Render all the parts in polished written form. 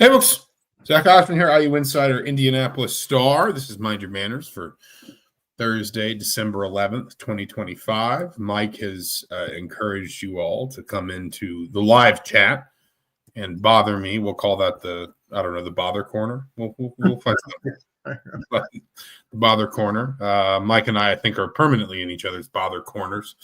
Hey, folks. Zach Osterman here, IU Insider, Indianapolis Star. This is Mind Your Manners for Thursday, December 11th, 2025. Mike has encouraged you all to come into the live chat and bother me. We'll call that the bother corner. We'll find something. The bother corner. Mike and I think, are permanently in each other's bother corners.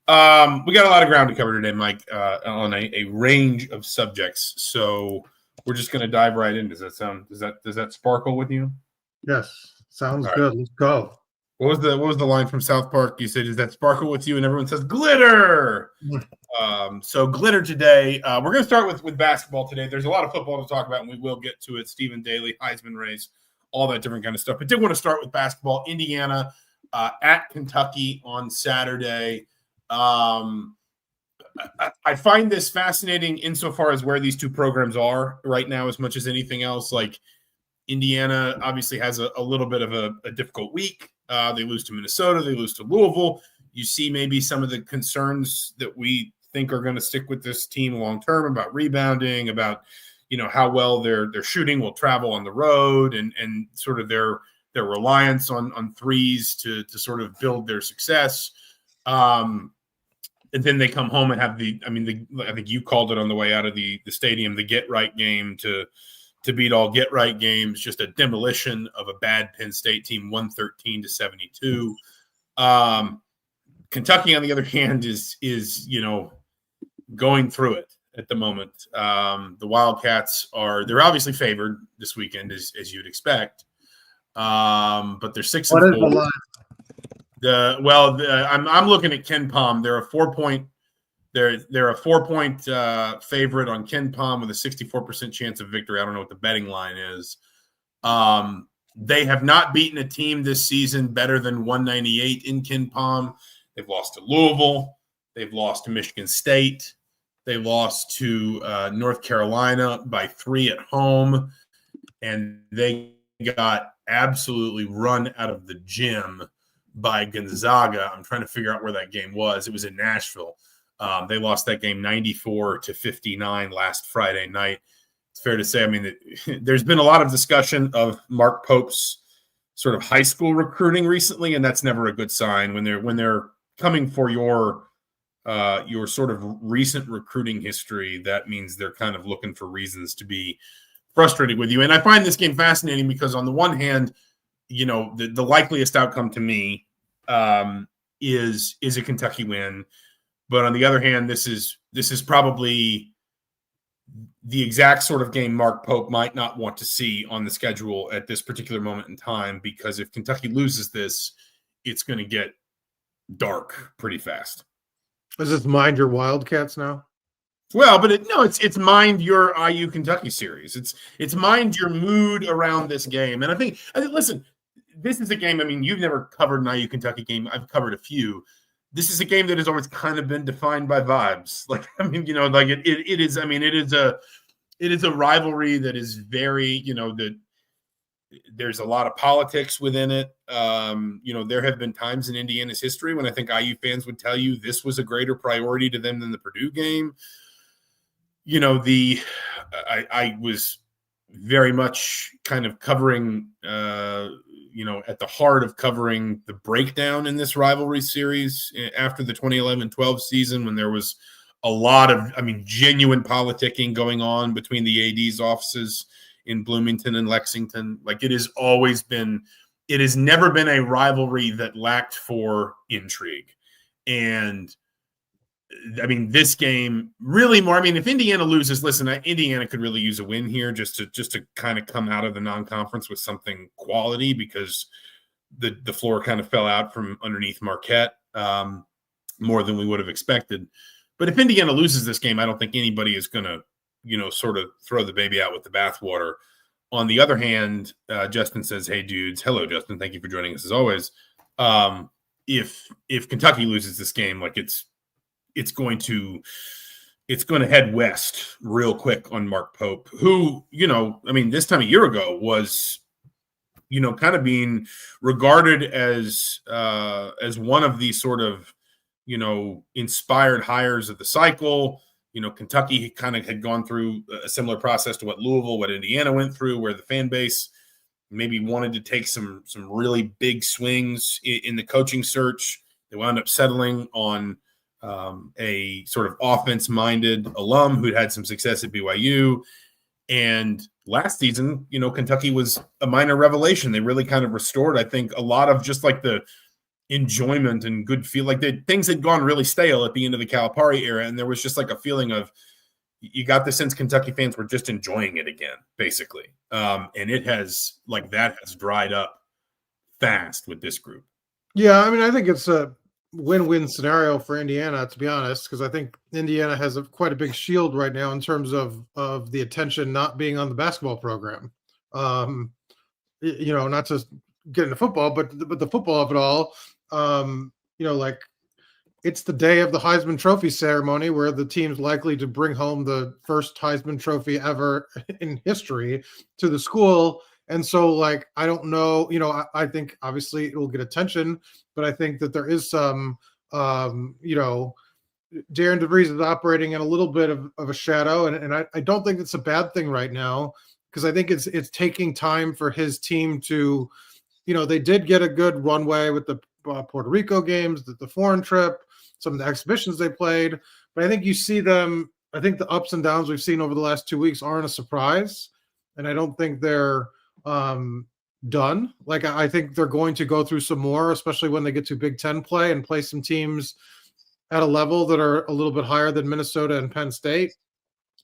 We got a lot of ground to cover today, Mike, on a range of subjects. So we're just going to dive right in. Does that sparkle with you? Yes, sounds good. Let's go. What was the line from South Park? You said, "Does that sparkle with you?" And everyone says, "Glitter." So glitter today. We're going to start with basketball today. There's a lot of football to talk about, and we will get to it. Stephen Daly, Heisman race, all that different kind of stuff. But did want to start with basketball. Indiana at Kentucky on Saturday. I find this fascinating insofar as where these two programs are right now, as much as anything else. Like, Indiana obviously has a little bit of a difficult week. They lose to Minnesota. They lose to Louisville. You see maybe some of the concerns that we think are going to stick with this team long term about rebounding, about how well their shooting will travel on the road, and sort of their reliance on threes to sort of build their success. And then they come home and have I think you called it on the way out of the stadium, the get right game to beat all get right games, just a demolition of a bad Penn State team, 113-72. Kentucky, on the other hand, is going through it at the moment. The Wildcats they're obviously favored this weekend, as you'd expect. But they're 6-4. What is the line? I'm looking at Ken Palm. They're a 4-point. They're a 4-point favorite on Ken Palm with a 64% chance of victory. I don't know what the betting line is. They have not beaten a team this season better than 198 in Ken Palm. They've lost to Louisville. They've lost to Michigan State. They lost to North Carolina by 3 at home, and they got absolutely run out of the gym by Gonzaga. I'm trying to figure out where that game was. It was in Nashville. They lost that game 94-59 last Friday night. It's fair to say, there's been a lot of discussion of Mark Pope's sort of high school recruiting recently, and that's never a good sign when they're coming for your sort of recent recruiting history. That means they're kind of looking for reasons to be frustrated with you. And I find this game fascinating because, on the one hand, the likeliest outcome to me is a Kentucky win, but on the other hand, this is probably the exact sort of game Mark Pope might not want to see on the schedule at this particular moment in time, because if Kentucky loses this, it's going to get dark pretty fast. Is this mind your Wildcats now? Well, but it's mind your IU Kentucky series. It's mind your mood around this game. And I think listen, this is a game. You've never covered an IU Kentucky game. I've covered a few. This is a game that has always kind of been defined by vibes. It is a rivalry that is very, there's a lot of politics within it. There have been times in Indiana's history when I think IU fans would tell you this was a greater priority to them than the Purdue game. I was very much kind of covering, at the heart of covering the breakdown in this rivalry series after the 2011-12 season, when there was a lot of, genuine politicking going on between the AD's offices in Bloomington and Lexington. Like, it has never been a rivalry that lacked for intrigue. And this game really more. If Indiana loses, listen, Indiana could really use a win here just to kind of come out of the non-conference with something quality, because the floor kind of fell out from underneath Marquette more than we would have expected. But if Indiana loses this game, I don't think anybody is going to, sort of throw the baby out with the bathwater. On the other hand, Justin says, "Hey, dudes." Hello, Justin. Thank you for joining us as always. If Kentucky loses this game, it's going to head west real quick on Mark Pope, who, this time a year ago was, kind of being regarded as one of the sort of, inspired hires of the cycle. Kentucky kind of had gone through a similar process to what Indiana went through, where the fan base maybe wanted to take some really big swings in the coaching search. They wound up settling on a sort of offense-minded alum who'd had some success at BYU. And last season, Kentucky was a minor revelation. They really kind of restored, I think, a lot of just like the enjoyment and good feel. Like things had gone really stale at the end of the Calipari era, and there was just like a feeling of, you got the sense Kentucky fans were just enjoying it again, basically. And it has, like, that has dried up fast with this group. Yeah, I mean, I think it's a win-win scenario for Indiana, to be honest, because I think Indiana has quite a big shield right now in terms of the attention not being on the basketball program. Not just get into football, but the football of it all. Like, it's the day of the Heisman Trophy ceremony where the team's likely to bring home the first Heisman Trophy ever in history to the school. And so, like, I don't know, I think obviously it will get attention, but I think that there is some, Darren DeVries is operating in a little bit of a shadow. And I don't think it's a bad thing right now, because I think it's taking time for his team to, they did get a good runway with the Puerto Rico games, the foreign trip, some of the exhibitions they played. But I think you see them, I think the ups and downs we've seen over the last 2 weeks aren't a surprise. And I don't think they're done. Like, I think they're going to go through some more, especially when they get to Big Ten play and play some teams at a level that are a little bit higher than Minnesota and Penn State.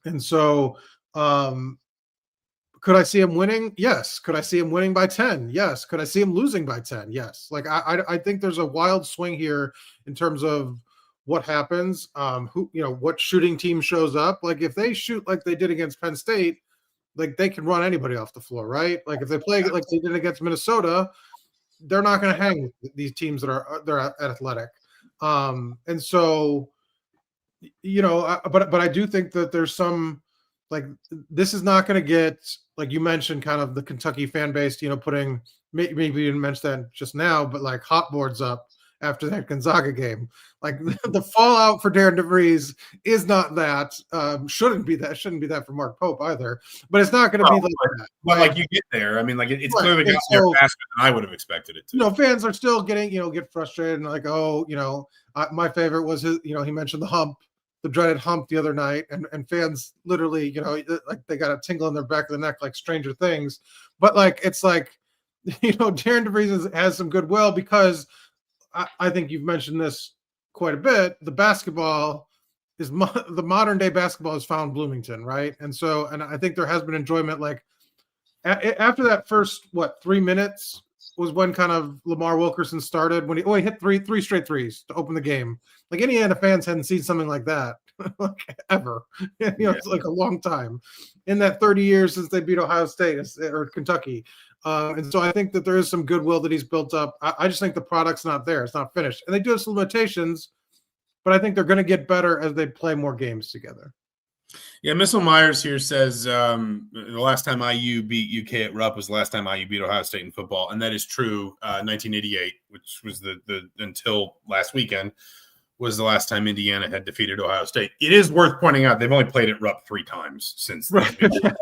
And so, could I see him winning? Yes. Could I see him winning by 10? Yes. Could I see him losing by 10? Yes. Like, I think there's a wild swing here in terms of what happens, what shooting team shows up. Like, if they shoot like they did against Penn State, like, they can run anybody off the floor, right? Like, if they play like they did against Minnesota, they're not going to hang with these teams that they're athletic. And so, but I do think that there's some, like, this is not going to get, like you mentioned, kind of the Kentucky fan base, putting, maybe you didn't mention that just now, but like hot boards up after that Gonzaga game. Like, the fallout for Darren DeVries is not that, shouldn't be that for Mark Pope either, but it's not going to be like that. But like, you get there. I mean, like, it's clearly gotten there faster than I would have expected it to. Fans are still getting, get frustrated and like, my favorite was his, he mentioned the dreaded hump the other night, and fans literally, like, they got a tingle in their back of the neck, like Stranger Things. But like, it's like, Darren DeVries has some goodwill, because I think you've mentioned this quite a bit. The basketball is the modern day basketball is found Bloomington, right? And so, and I think there has been enjoyment. Like, after that first 3 minutes was when kind of Lamar Wilkerson started, when he hit three straight threes to open the game. Like, Indiana fans hadn't seen something like that like, ever. It's like a long time in that 30 years since they beat Ohio State or Kentucky. And so I think that there is some goodwill that he's built up. I just think the product's not there. It's not finished. And they do have some limitations, but I think they're going to get better as they play more games together. Yeah, Missile Myers here says the last time IU beat UK at Rupp was the last time IU beat Ohio State in football, and that is true. 1988, which was the until last weekend, was the last time Indiana had defeated Ohio State. It is worth pointing out they've only played at Rupp 3 times since then. Right.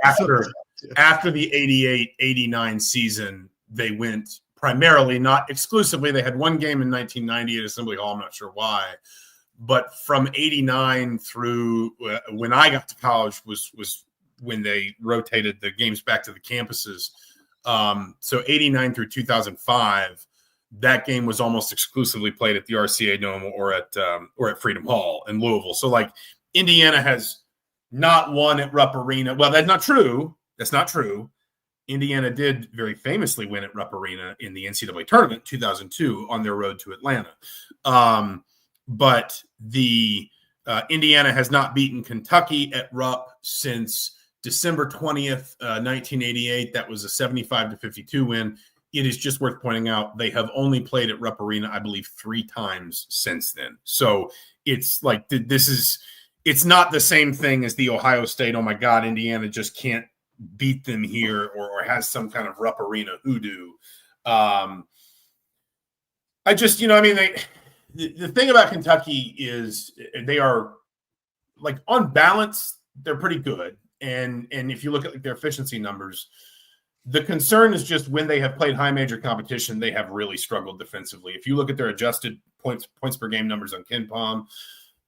After the 88-89 season, they went primarily, not exclusively. They had one game in 1990 at Assembly Hall. I'm not sure why. But from 89 through when I got to college was when they rotated the games back to the campuses. So 89 through 2005, that game was almost exclusively played at the RCA Dome or at Freedom Hall in Louisville. So, like, Indiana has not won at Rupp Arena. Well, that's not true. That's not true. Indiana did very famously win at Rupp Arena in the NCAA tournament 2002 on their road to Atlanta. But the Indiana has not beaten Kentucky at Rupp since December 20th, 1988. That was a 75-52 win. It is just worth pointing out they have only played at Rupp Arena, I believe, 3 times since then. So it's like it's not the same thing as the Ohio State, oh my God, Indiana just can't beat them here or has some kind of Rupp Arena hoodoo. The thing about Kentucky is they are like on balance, they're pretty good. And if you look at like their efficiency numbers, the concern is just when they have played high major competition, they have really struggled defensively. If you look at their adjusted points per game numbers on KenPom,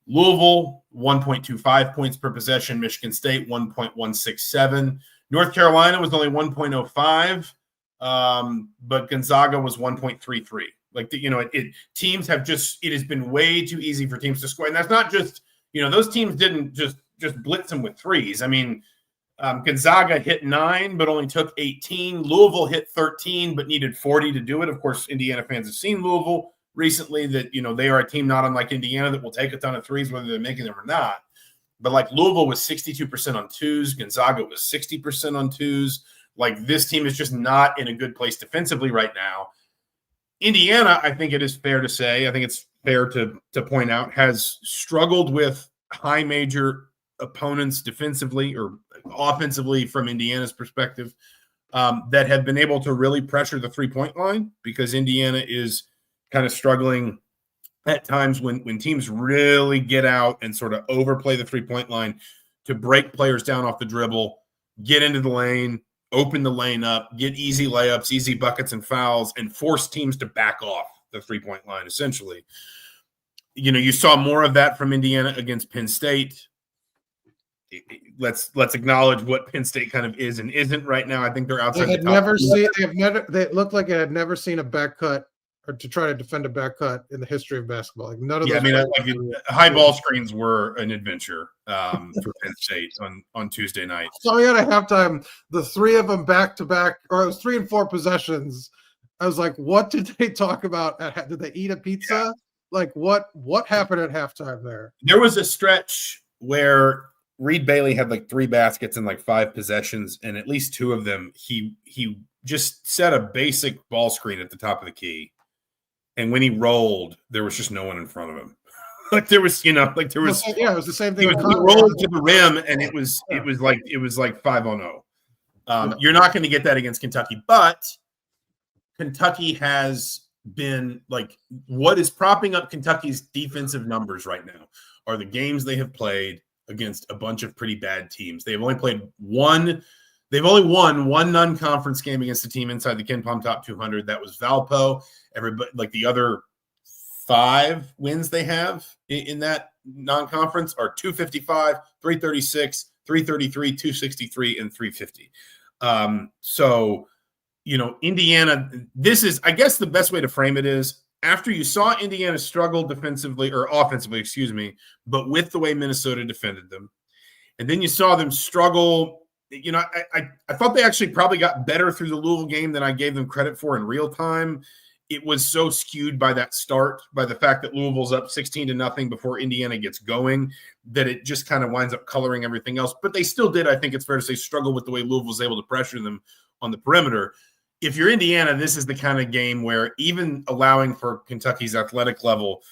Louisville, 1.25 points per possession. Michigan State, 1.167. North Carolina was only 1.05, but Gonzaga was 1.33. Like, teams have it has been way too easy for teams to score. And that's not just, those teams didn't just blitz them with threes. I mean, Gonzaga hit 9, but only took 18. Louisville hit 13, but needed 40 to do it. Of course, Indiana fans have seen Louisville recently that, they are a team not unlike Indiana that will take a ton of threes, whether they're making them or not. But like Louisville was 62% on twos. Gonzaga was 60% on twos. Like, this team is just not in a good place defensively right now. Indiana, I think it is fair to say, I think it's fair to point out, has struggled with high major opponents defensively or offensively from Indiana's perspective, that have been able to really pressure the 3-point line, because Indiana is kind of struggling at times when teams really get out and sort of overplay the 3-point line to break players down off the dribble, get into the lane, open the lane up, get easy layups, easy buckets and fouls, and force teams to back off the 3-point line, essentially. You saw more of that from Indiana against Penn State. Let's acknowledge what Penn State kind of is and isn't right now. I think they're outside the top. They looked like they had never seen a back cut or to try to defend a back cut in the history of basketball. Like, none of those. High ball screens were an adventure for Penn State on Tuesday night. So at a halftime, the three of them back to back, or it was 3 and 4 possessions. I was like, what did they talk about? Did they eat a pizza? Yeah. Like, what happened at halftime there? There was a stretch where Reed Bailey had like 3 baskets and like 5 possessions, and at least 2 of them, he just set a basic ball screen at the top of the key. And when he rolled, there was just no one in front of him. It was the same thing. He rolled to the rim, and it was like 5-0. You're not going to get that against Kentucky, but Kentucky has been like, what is propping up Kentucky's defensive numbers right now are the games they have played against a bunch of pretty bad teams. They've only won one non-conference game against a team inside the KenPom top 200. That was Valpo. Everybody, like, the other 5 wins they have in that non-conference are 255, 336, 333, 263, and 350. So, Indiana, this is, I guess the best way to frame it is, after you saw Indiana struggle defensively or offensively, but with the way Minnesota defended them, and then you saw them struggle. I thought they actually probably got better through the Louisville game than I gave them credit for in real time. It was so skewed by that start, by the fact that Louisville's up 16-0 before Indiana gets going, that it just kind of winds up coloring everything else. But they still did, I think it's fair to say, struggle with the way Louisville was able to pressure them on the perimeter. If you're Indiana, this is the kind of game where, even allowing for Kentucky's athletic level,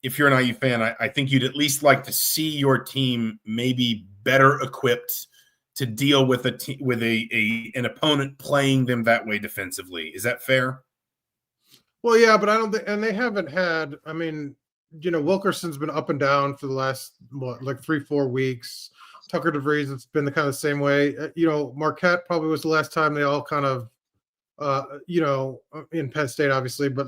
if you're an IU fan, I think you'd at least like to see your team maybe better equipped to deal with an opponent playing them that way defensively. Is that fair? Well, yeah, but I don't think, and they haven't had, I mean, Wilkerson's been up and down for the last, 3-4 weeks. Tucker DeVries, it's been the kind of the same way. Marquette probably was the last time they all kind of, in Penn State, obviously, but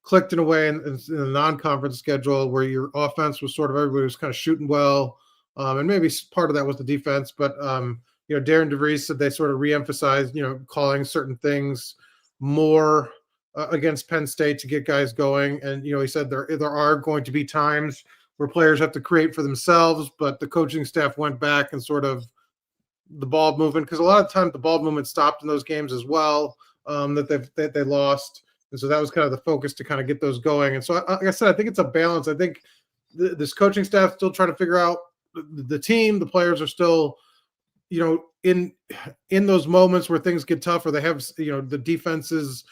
clicked in a way in the non-conference schedule where your offense was sort of, everybody was kind of shooting well. And maybe part of that was the defense, but, Darren DeVries said they sort of reemphasized, calling certain things more against Penn State to get guys going. And, he said there are going to be times where players have to create for themselves, but the coaching staff went back and sort of the ball movement, because a lot of times the ball movement stopped in those games as well, that they lost. And so that was kind of the focus to kind of get those going. And so, like I said, I think it's a balance. I think this coaching staff still trying to figure out the team. The players are still, in those moments where things get tougher, they have, the defenses,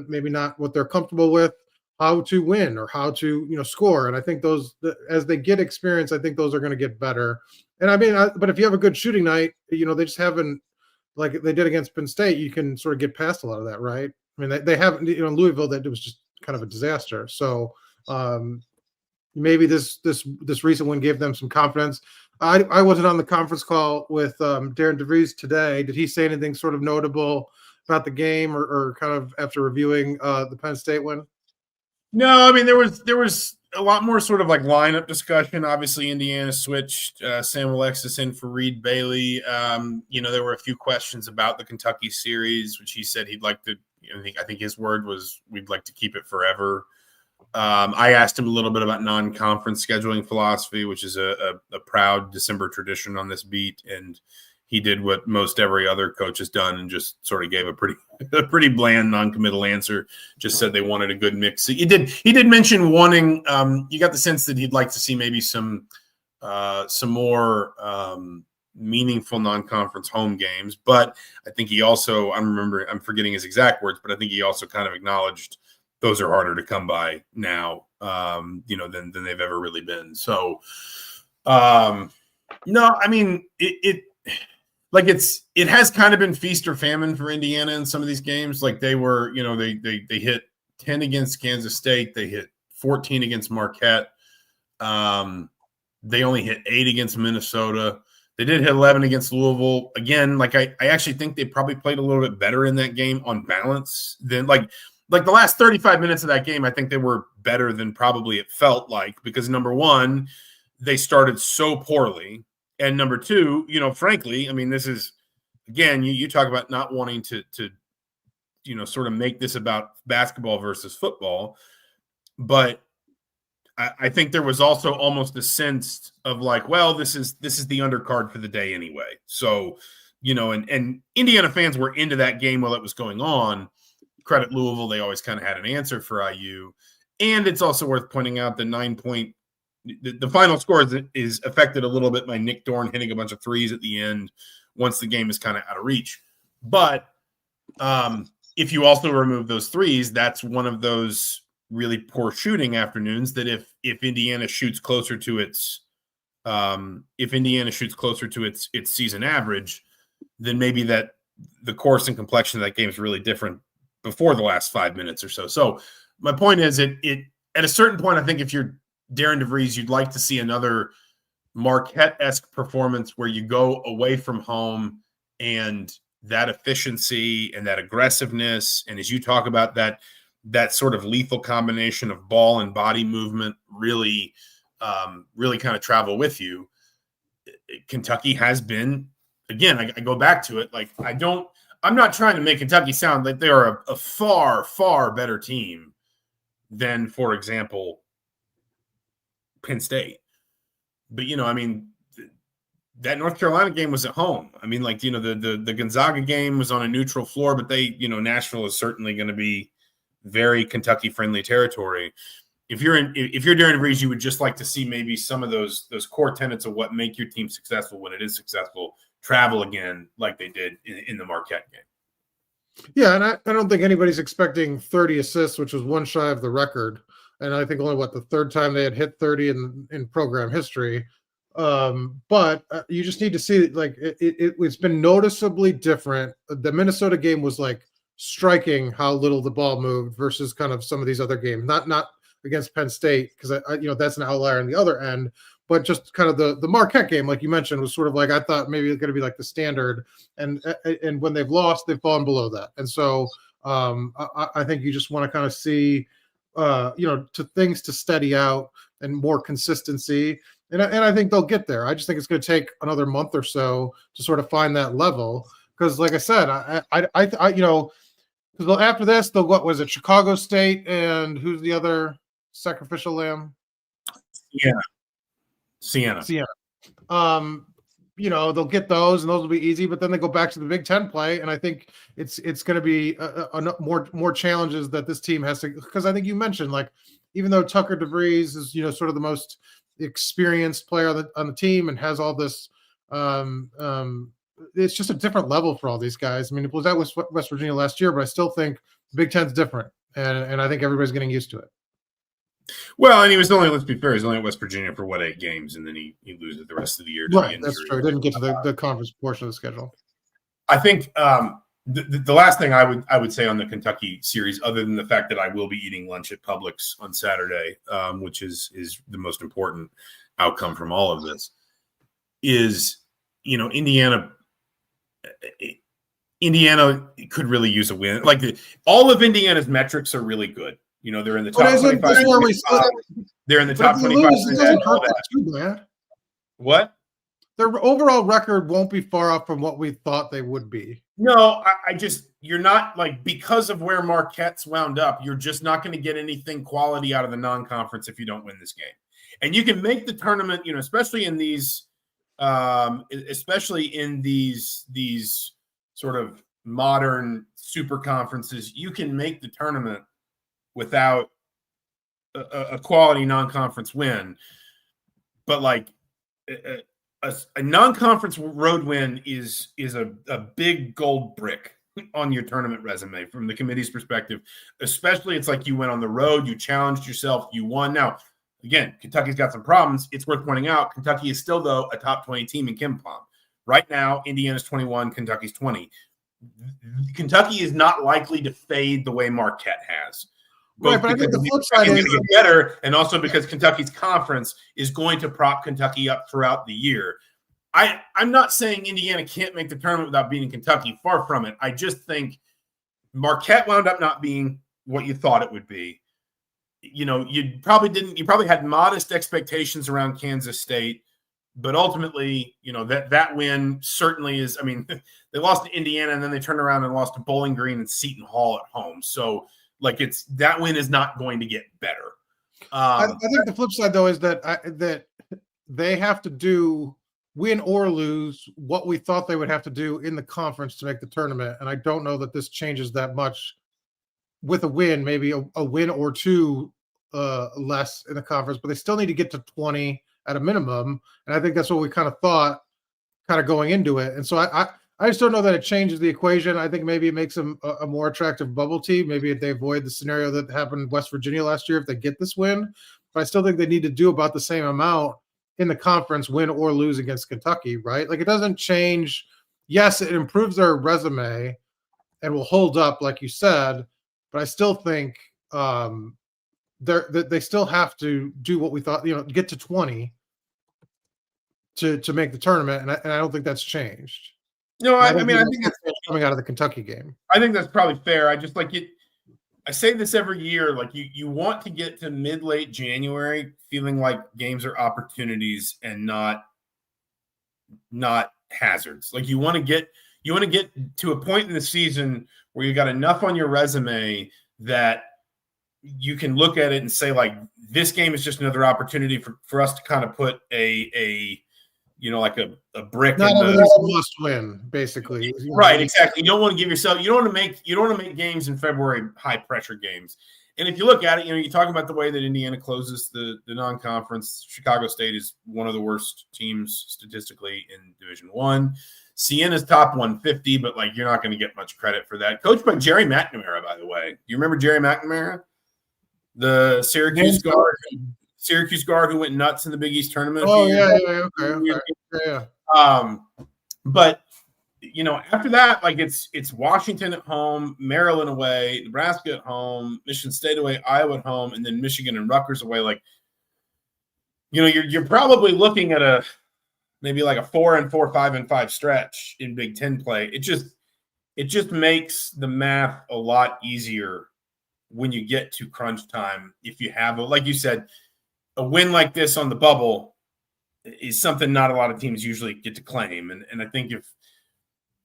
maybe not what they're comfortable with, how to win or how to, score. And I think those, as they get experience, I think those are going to get better. And I mean, but if you have a good shooting night, they just haven't, like they did against Penn State, you can sort of get past a lot of that, right? I mean, they haven't, Louisville, that it was just kind of a disaster. So, maybe this recent win gave them some confidence. I wasn't on the conference call with Darren DeVries today. Did he say anything sort of notable about the game or kind of after reviewing the Penn State win? No, I mean there was a lot more sort of like lineup discussion. Obviously, Indiana switched Sam Alexis in for Reed Bailey. There were a few questions about the Kentucky series, which he said he'd like to. I think his word was we'd like to keep it forever. I asked him a little bit about non-conference scheduling philosophy, which is a proud December tradition on this beat, and he did what most every other coach has done and just sort of gave a pretty bland non-committal answer. Just said they wanted a good mix. He did mention wanting. You got the sense that he'd like to see maybe some more meaningful non-conference home games. But I think he also I'm forgetting his exact words, but I think he also kind of acknowledged those are harder to come by now, than they've ever really been. So, no, I mean it has kind of been feast or famine for Indiana in some of these games. Like they were, they hit 10 against Kansas State. They hit 14 against Marquette. They only hit 8 against Minnesota. They did hit 11 against Louisville. Again, like I actually think they probably played a little bit better in that game on balance than like the last 35 minutes of that game. I think they were better than probably it felt like, because number one, they started so poorly. And number two, frankly, I mean, this is, again, you talk about not wanting to sort of make this about basketball versus football. But I think there was also almost a sense of like, well, this is the undercard for the day anyway. So, and Indiana fans were into that game while it was going on. Credit Louisville, they always kind of had an answer for IU. And it's also worth pointing out the 9-point the final score is affected a little bit by Nick Dorn hitting a bunch of threes at the end once the game is kind of out of reach. But if you also remove those threes, that's one of those really poor shooting afternoons that if Indiana shoots closer to its season average, then maybe that the course and complexion of that game is really different before the last 5 minutes or so. So my point is it at a certain point, I think if you're Darren DeVries, you'd like to see another Marquette-esque performance where you go away from home and that efficiency and that aggressiveness, and as you talk about that sort of lethal combination of ball and body movement really kind of travel with you. Kentucky has been, again, I go back to it, like I'm not trying to make Kentucky sound like they are a far, far better team than, for example, Penn State. But, I mean, that North Carolina game was at home. I mean, like, the Gonzaga game was on a neutral floor, but Nashville is certainly going to be very Kentucky-friendly territory. If you're Darren DeVries, you would just like to see maybe some of those core tenets of what make your team successful when it is successful travel again like they did in the Marquette game. Yeah, and I don't think anybody's expecting 30 assists, which was one shy of the record. And I think only the third time they had hit 30 in program history. But you just need to see like it's been noticeably different. The Minnesota game was like striking how little the ball moved versus kind of some of these other games. Not against Penn State, because that's an outlier on the other end. But just kind of the Marquette game, like you mentioned, was sort of like I thought maybe it's going to be like the standard, and when they've lost, they've fallen below that. And so I think you just want to kind of see. To things to steady out and more consistency. And I think they'll get there. I just think it's going to take another month or so to sort of find that level. Because like I said, because after this, they'll what was it? Chicago State and who's the other sacrificial lamb? Siena. They'll get those and those will be easy, but then they go back to the Big Ten play. And I think it's going to be more challenges that this team has to, because I think you mentioned, like, even though Tucker DeVries is, sort of the most experienced player on the team and has all this, it's just a different level for all these guys. I mean, it was at West Virginia last year, but I still think the Big Ten's different. And I think everybody's getting used to it. Well, and let's be fair, he's only at West Virginia for 8 games, and then he loses the rest of the year. Right, that's true. He didn't get to the conference portion of the schedule. I think The last thing I would say on the Kentucky series, other than the fact that I will be eating lunch at Publix on Saturday, which is the most important outcome from all of this, is Indiana could really use a win. Like all of Indiana's metrics are really good. They're in the top 25. They're in the top 25. What? Their overall record won't be far off from what we thought they would be. No, you're not because of where Marquette's wound up, you're just not going to get anything quality out of the non-conference if you don't win this game. And you can make the tournament, especially in these sort of modern super conferences, you can make the tournament without a quality non-conference win. But a non-conference road win is a big gold brick on your tournament resume from the committee's perspective. Especially, it's like you went on the road, you challenged yourself, you won. Now, again, Kentucky's got some problems. It's worth pointing out Kentucky is still, though, a top 20 team in KenPom. Right now, Indiana's 21, Kentucky's 20. Kentucky is not likely to fade the way Marquette has. Right, but I think the flip side is get better, and also because Kentucky's conference is going to prop Kentucky up throughout the year. I'm not saying Indiana can't make the tournament without beating Kentucky. Far from it. I just think Marquette wound up not being what you thought it would be. You probably had modest expectations around Kansas State, but ultimately, that win certainly is. I mean, they lost to Indiana, and then they turned around and lost to Bowling Green and Seton Hall at home. So, that win is not going to get better. I think the flip side, though, is that they have to do win or lose what we thought they would have to do in the conference to make the tournament. And I don't know that this changes that much with a win, maybe a win or two less in the conference, but they still need to get to 20 at a minimum. And I think that's what we kind of thought going into it. And so I just don't know that it changes the equation. I think maybe it makes them a more attractive bubble team. Maybe if they avoid the scenario that happened in West Virginia last year, if they get this win, but I still think they need to do about the same amount in the conference, win or lose against Kentucky, right? It doesn't change. Yes, it improves their resume and will hold up, like you said, but I still think they still have to do what we thought, get to 20 to make the tournament, and I don't think that's changed. No, I think that's coming out of the Kentucky game. I think that's probably fair. I just I say this every year, you want to get to mid-late January feeling like games are opportunities and not hazards. You want to get to a point in the season where you got enough on your resume that you can look at it and say, this game is just another opportunity for us to kind of put a brick. Not in the must win, basically. Right, exactly. You don't want to give yourself. You don't want to make games in February high pressure games. And if you look at it, you talk about the way that Indiana closes the non-conference. Chicago State is one of the worst teams statistically in Division I. Siena's top 150, but you're not going to get much credit for that. Coached by Jerry McNamara, by the way. You remember Jerry McNamara, the Syracuse guard who went nuts in the Big East tournament. Oh, okay. But after that, it's Washington at home, Maryland away, Nebraska at home, Michigan State away, Iowa at home, and then Michigan and Rutgers away. You're probably looking at maybe a 4-4, 5-5 stretch in Big Ten play. It just makes the math a lot easier when you get to crunch time. If you have like you said, a win like this on the bubble is something not a lot of teams usually get to claim. And I think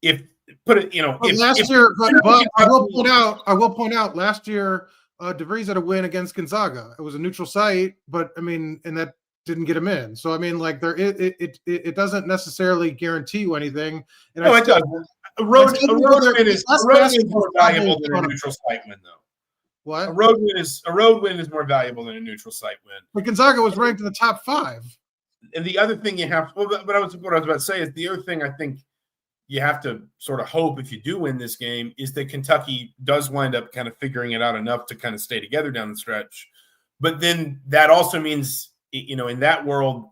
if put it, last year, but I will point out last year, DeVries had a win against Gonzaga. It was a neutral site, but and that didn't get him in. So it doesn't necessarily guarantee you anything. And it does. A road win is more valuable than a neutral site win, though. What? A road win is more valuable than a neutral site win. But Gonzaga was ranked in the top 5. And the other thing you have, what I was about to say is the other thing I think you have to sort of hope if you do win this game is that Kentucky does wind up kind of figuring it out enough to kind of stay together down the stretch. But then that also means, in that world,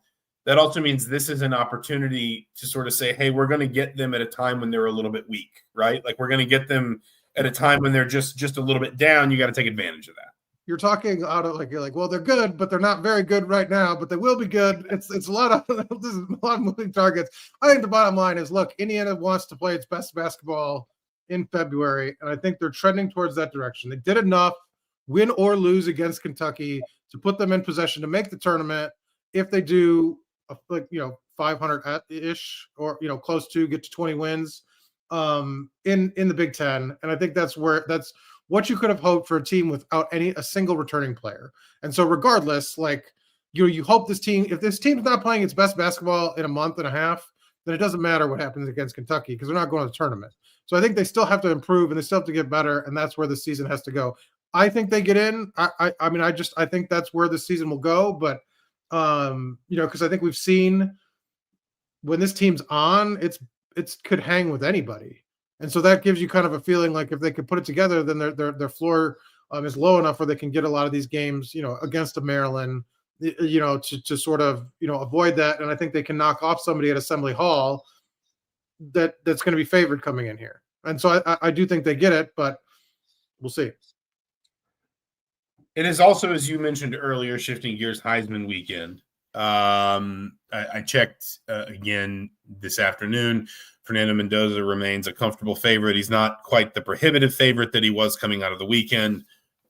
that also means this is an opportunity to sort of say, hey, we're going to get them at a time when they're a little bit weak, right? Like we're going to get them at a time when they're just a little bit down. You got to take advantage of that. You're talking out of you're like, well, they're good, but they're not very good right now, but they will be good. It's a lot of this is a lot of moving targets. I think the bottom line is, look, Indiana wants to play its best basketball in February, and I think they're trending towards that direction. They did enough, win or lose against Kentucky, to put them in possession to make the tournament. If they do, 500-ish or close to, get to 20 wins in the Big Ten, and I think that's what you could have hoped for a team without a single returning player. And so regardless, you hope if this team's not playing its best basketball in a month and a half, then it doesn't matter what happens against Kentucky because they're not going to the tournament. So I think they still have to improve and they still have to get better, and that's where the season has to go. I think they get in. I think that's where the season will go, but because I think we've seen when this team's on, it could hang with anybody. And so that gives you kind of a feeling like if they could put it together, then their floor is low enough where they can get a lot of these games, against a Maryland, to sort of, avoid that. And I think they can knock off somebody at Assembly Hall that's going to be favored coming in here. And so I do think they get it, but we'll see. It is also, as you mentioned earlier, shifting gears, Heisman weekend. I checked again this afternoon. Fernando Mendoza remains a comfortable favorite. He's not quite the prohibitive favorite that he was coming out of the weekend.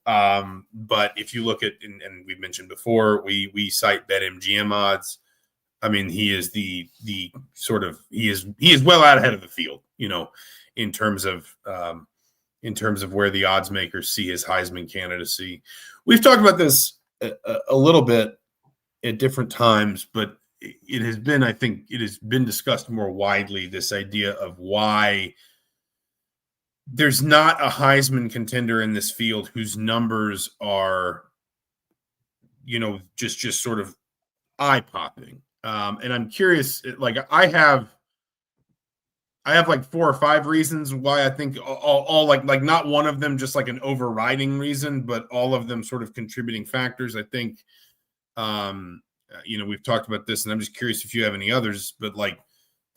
But if you look at, and we've mentioned before, we cite BetMGM odds. I mean, he is he is well out ahead of the field, in terms of where the odds makers see his Heisman candidacy. We've talked about this a little bit at different times, but it has been discussed more widely, this idea of why there's not a Heisman contender in this field whose numbers are, just sort of eye-popping. And I'm curious, I have like 4 or 5 reasons why I think all not one of them just like an overriding reason, but all of them sort of contributing factors. I think, we've talked about this, and I'm just curious if you have any others, but the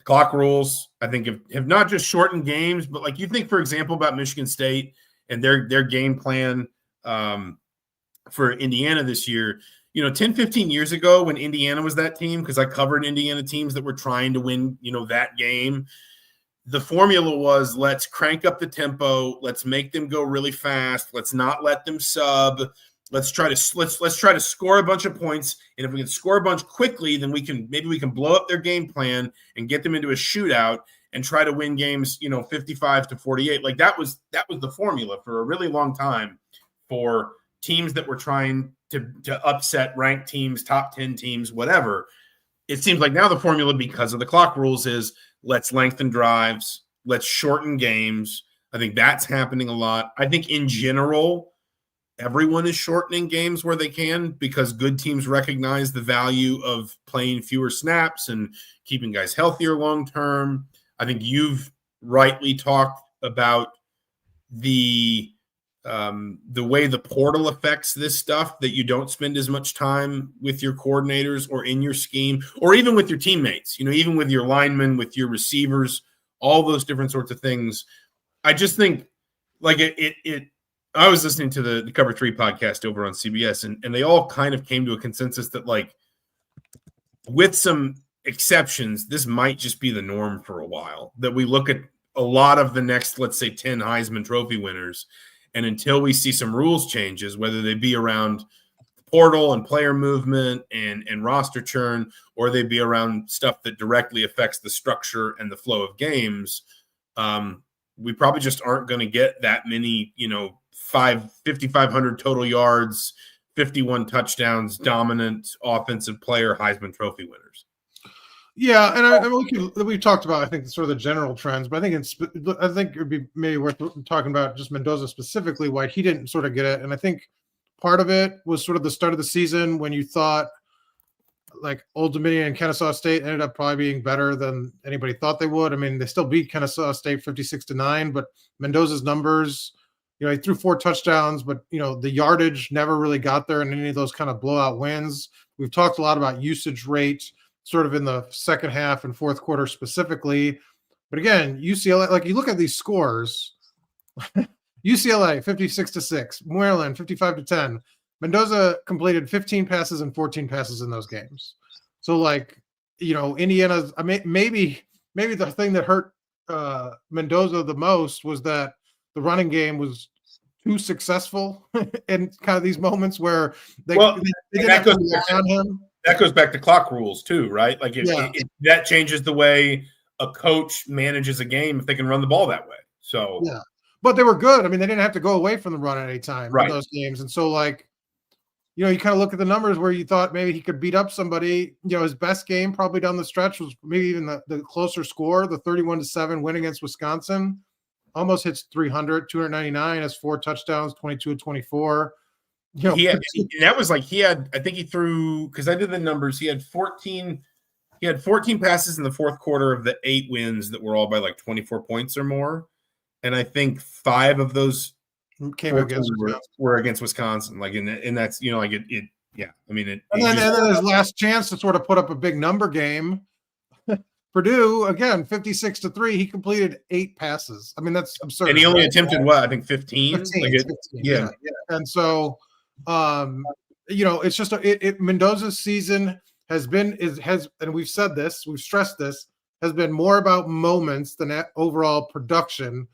clock rules, I think have not just shortened games, but you think, for example, about Michigan State and their game plan for Indiana this year. 10, 15 years ago when Indiana was that team, because I covered Indiana teams that were trying to win, that game, the formula was let's crank up the tempo, let's make them go really fast, let's not let them sub. Let's try to score a bunch of points, and if we can score a bunch quickly, then we can blow up their game plan and get them into a shootout and try to win games, 55-48. That was the formula for a really long time for teams that were trying to upset ranked teams, top 10 teams, whatever. It seems like now the formula, because of the clock rules, is let's lengthen drives, let's shorten games. I think that's happening a lot. I think in general, everyone is shortening games where they can because good teams recognize the value of playing fewer snaps and keeping guys healthier long term. I think you've rightly talked about the way the portal affects this stuff, that you don't spend as much time with your coordinators or in your scheme or even with your teammates, even with your linemen, with your receivers, all those different sorts of things. I just think I was listening to the Cover 3 podcast over on CBS, and they all kind of came to a consensus that, with some exceptions, this might just be the norm for a while, that we look at a lot of the next, let's say, 10 Heisman Trophy winners, and until we see some rules changes, whether they be around portal and player movement and roster churn, or they be around stuff that directly affects the structure and the flow of games, we probably just aren't going to get that many, 5,500 total yards, 51 touchdowns, dominant offensive player Heisman Trophy winners. Yeah, and we've talked about, I think, sort of the general trends, but I think it would be maybe worth talking about just Mendoza specifically, why he didn't sort of get it. And I think part of it was sort of the start of the season when you thought Old Dominion and Kennesaw State ended up probably being better than anybody thought they would. I mean, they still beat Kennesaw State 56-9, but Mendoza's numbers, he threw 4 touchdowns, but the yardage never really got there in any of those kind of blowout wins. We've talked a lot about usage rate sort of in the second half and fourth quarter specifically. But again, UCLA, like you look at these scores, UCLA 56-6, Maryland 55-10. Mendoza completed 15 passes and 14 passes in those games. So like, Indiana's, I mean, maybe the thing that hurt Mendoza the most was that the running game was too successful in kind of these moments where they didn't have to rely on him. That goes back to clock rules too, right? Like that changes the way a coach manages a game if they can run the ball that way. So yeah, but they were good. I mean, they didn't have to go away from the run at any time in those games. And so like, you kind of look at the numbers where you thought maybe he could beat up somebody. His best game probably down the stretch was maybe even the closer score, the 31-7 win against Wisconsin. Almost hits 300, 299, has 4 touchdowns, 22-24. That was like I think he threw, because I did the numbers, he had 14 passes in the fourth quarter of the 8 wins that were all by like 24 points or more. And I think 5 of those were against Wisconsin. Like, and that's, like it yeah. I mean, and then his last chance to sort of put up a big number game, Purdue, again, 56-3, he completed 8 passes. I mean, that's absurd. And he only attempted what? I think 15? 15, yeah. And so, it's just Mendoza's season has been, and we've said this, we've stressed this, has been more about moments than overall production,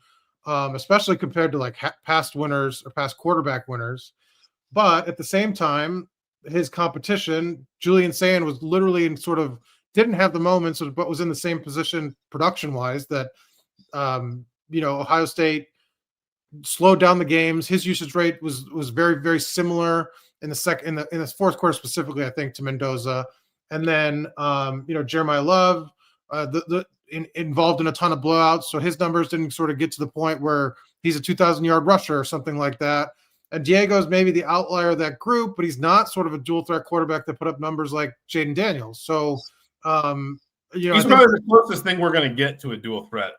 especially compared to like past winners or past quarterback winners. But at the same time, his competition, Julian Sand, was literally in sort of didn't have the moments, but was in the same position production-wise that, Ohio State slowed down the games. His usage rate was very, very similar in the fourth quarter specifically, I think, to Mendoza. And then, Jeremiah Love, involved in a ton of blowouts, so his numbers didn't sort of get to the point where he's a 2,000-yard rusher or something like that. And Diego's maybe the outlier of that group, but he's not sort of a dual-threat quarterback that put up numbers like Jaden Daniels. So, he's probably the closest thing we're going to get to a dual threat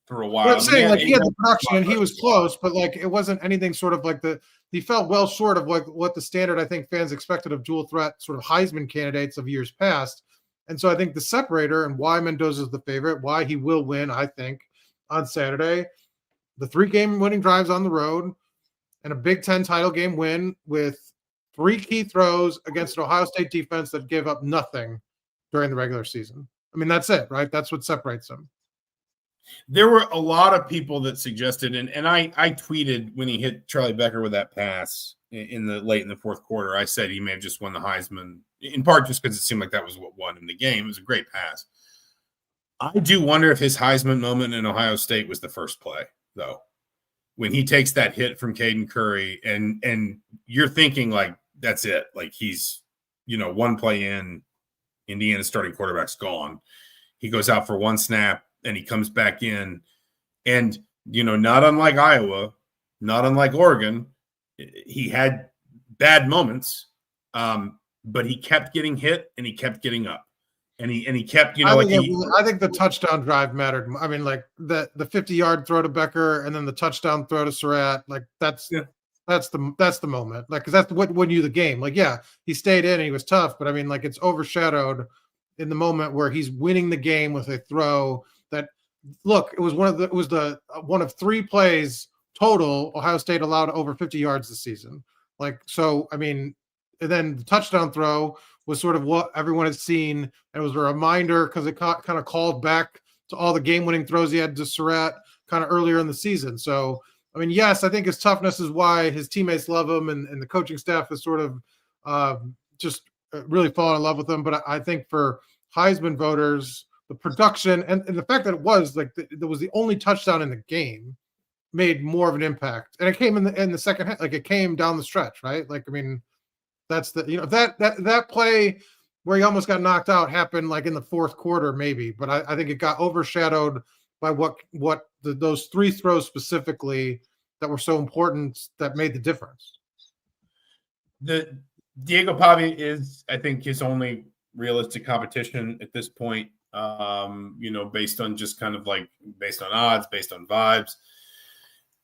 for a while. I'm saying, he had the production and he was close, but like it wasn't anything sort of like he fell well short of like what the standard I think fans expected of dual threat sort of Heisman candidates of years past. And so I think the separator and why Mendoza is the favorite, why he will win, I think, on Saturday, the 3-game winning drives on the road and a Big Ten title game win with 3 key throws against an Ohio State defense that gave up nothing during the regular season. I mean, that's it, right? That's what separates them. There were a lot of people that suggested, and I tweeted when he hit Charlie Becker with that pass late in the fourth quarter, I said he may have just won the Heisman, in part just because it seemed like that was what won him the game. It was a great pass. I do wonder if his Heisman moment in Ohio State was the first play, though. When he takes that hit from Caden Curry, and you're thinking like that's it, like he's one play in, Indiana's starting quarterback's gone. He goes out for 1 snap and he comes back in, and not unlike Iowa, not unlike Oregon, he had bad moments, but he kept getting hit and he kept getting up, and he kept I think the touchdown drive mattered. I mean, like the 50-yard throw to Becker and then the touchdown throw to Surratt, like that's the moment, like because that's what won you the game. Like, yeah, he stayed in and he was tough, but I mean, like it's overshadowed in the moment where he's winning the game with a throw that, look, it was one of 3 plays total Ohio State allowed over 50 yards this season. Like, so I mean, and then the touchdown throw was sort of what everyone had seen, and it was a reminder because it kind of called back to all the game-winning throws he had to Surratt kind of earlier in the season. So I mean, yes, I think his toughness is why his teammates love him, and the coaching staff has sort of just really fallen in love with him. But I think for Heisman voters, the production and the fact that it was like there was the only touchdown in the game made more of an impact, and it came in the second half. Like it came down the stretch, right? Like I mean, that's that play where he almost got knocked out happened like in the fourth quarter, maybe. But I think it got overshadowed by those 3 throws specifically that were so important that made the difference. The Diego Pavia is, I think, his only realistic competition at this point. Based on just kind of like based on odds, based on vibes.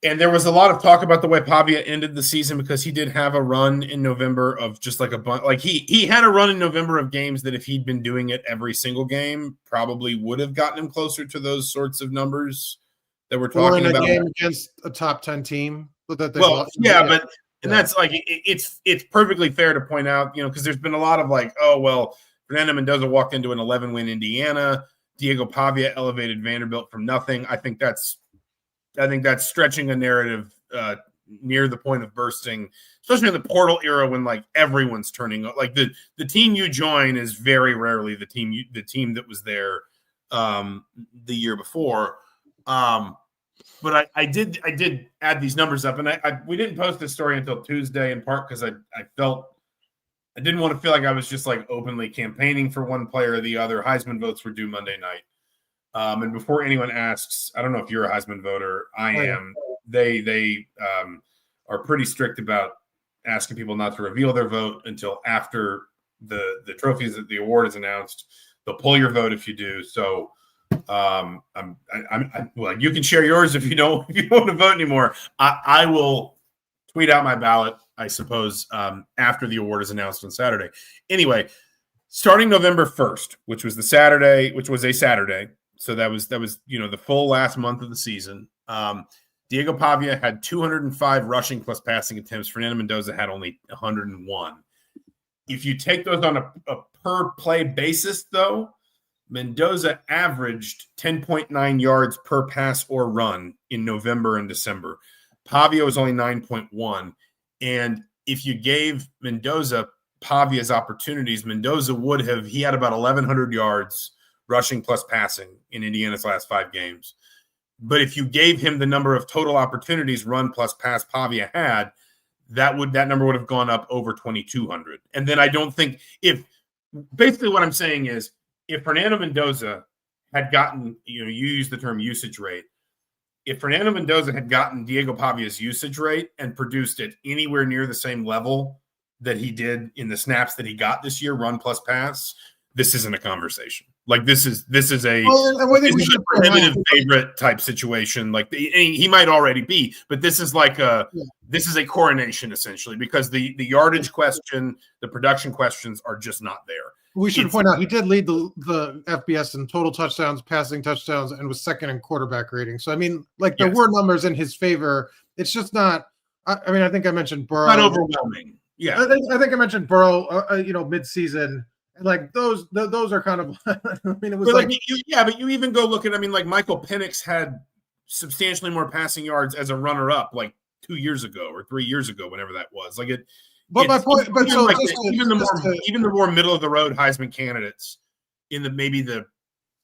And there was a lot of talk about the way Pavia ended the season because he did have a run in November of just like a bunch. Like he had a run in November of games that if he'd been doing it every single game, probably would have gotten him closer to those sorts of numbers that we're talking about. Game against a top 10 team, but that but that's like it's perfectly fair to point out, because there's been a lot of like, oh well, Fernando Mendoza walked into an 11-win Indiana. Diego Pavia elevated Vanderbilt from nothing. I think that's stretching a narrative near the point of bursting, especially in the portal era when like everyone's turning up. Like the team you join is very rarely the team that was there the year before. But I did add these numbers up, and we didn't post this story until Tuesday, in part because I felt I didn't want to feel like I was just like openly campaigning for one player or the other. Heisman votes were due Monday night. And before anyone asks, I don't know if you're a Heisman voter. I am. They are pretty strict about asking people not to reveal their vote until after the trophies, the award is announced. They'll pull your vote if you do. So, well, you can share yours if you don't want to vote anymore. I will tweet out my ballot, I suppose, after the award is announced on Saturday. Anyway, starting November 1st, which was a Saturday. So that was the full last month of the season. Diego Pavia had 205 rushing plus passing attempts. Fernando Mendoza had only 101. If you take those on a per play basis, though, Mendoza averaged 10.9 yards per pass or run in November and December. Pavia was only 9.1. And if you gave Mendoza Pavia's opportunities, Mendoza he had about 1,100 yards rushing plus passing in Indiana's last 5 games. But if you gave him the number of total opportunities run plus pass Pavia had, that number would have gone up over 2,200. And then I don't think basically what I'm saying is if Fernando Mendoza had gotten, you use the term usage rate. If Fernando Mendoza had gotten Diego Pavia's usage rate and produced it anywhere near the same level that he did in the snaps that he got this year, run plus pass, this isn't a conversation. Like this is a prohibitive favorite type situation. Like he might already be, but this is like this is a coronation essentially because the yardage question, the production questions are just not there. We should point out he did lead the FBS in total touchdowns, passing touchdowns, and was second in quarterback rating. So I mean, like there were numbers in his favor. It's just not. I mean, I think I mentioned Burrow. Not overwhelming. Yeah, I think I mentioned Burrow. Mid-season. Like those are kind of. I mean, it was but you even go look at. I mean, like Michael Penix had substantially more passing yards as a runner-up, like 2 years ago or 3 years ago, whenever that was. Like it. But my point, but so like even the more middle of the road Heisman candidates in the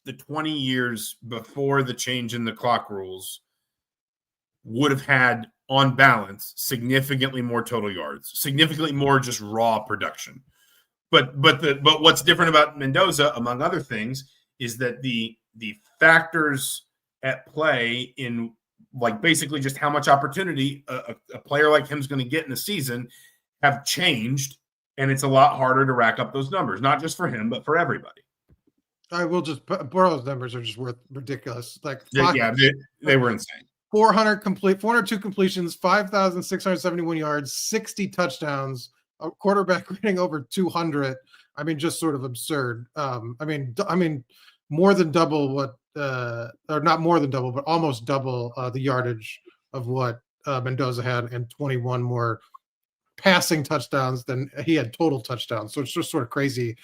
20 years before the change in the clock rules would have had on balance significantly more total yards, significantly more just raw production. But what's different about Mendoza, among other things, is that the factors at play in like basically just how much opportunity a player like him is going to get in a season have changed, and it's a lot harder to rack up those numbers, not just for him, but for everybody. I will just Burrow's numbers are just worth ridiculous. Like they were insane. 402 completions, 5,671 yards, 60 touchdowns, a quarterback rating over 200. I mean, just sort of absurd. I mean, more than double what, or not more than double, but almost double the yardage of what Mendoza had, and 21 more passing touchdowns than he had total touchdowns. So it's just sort of crazy,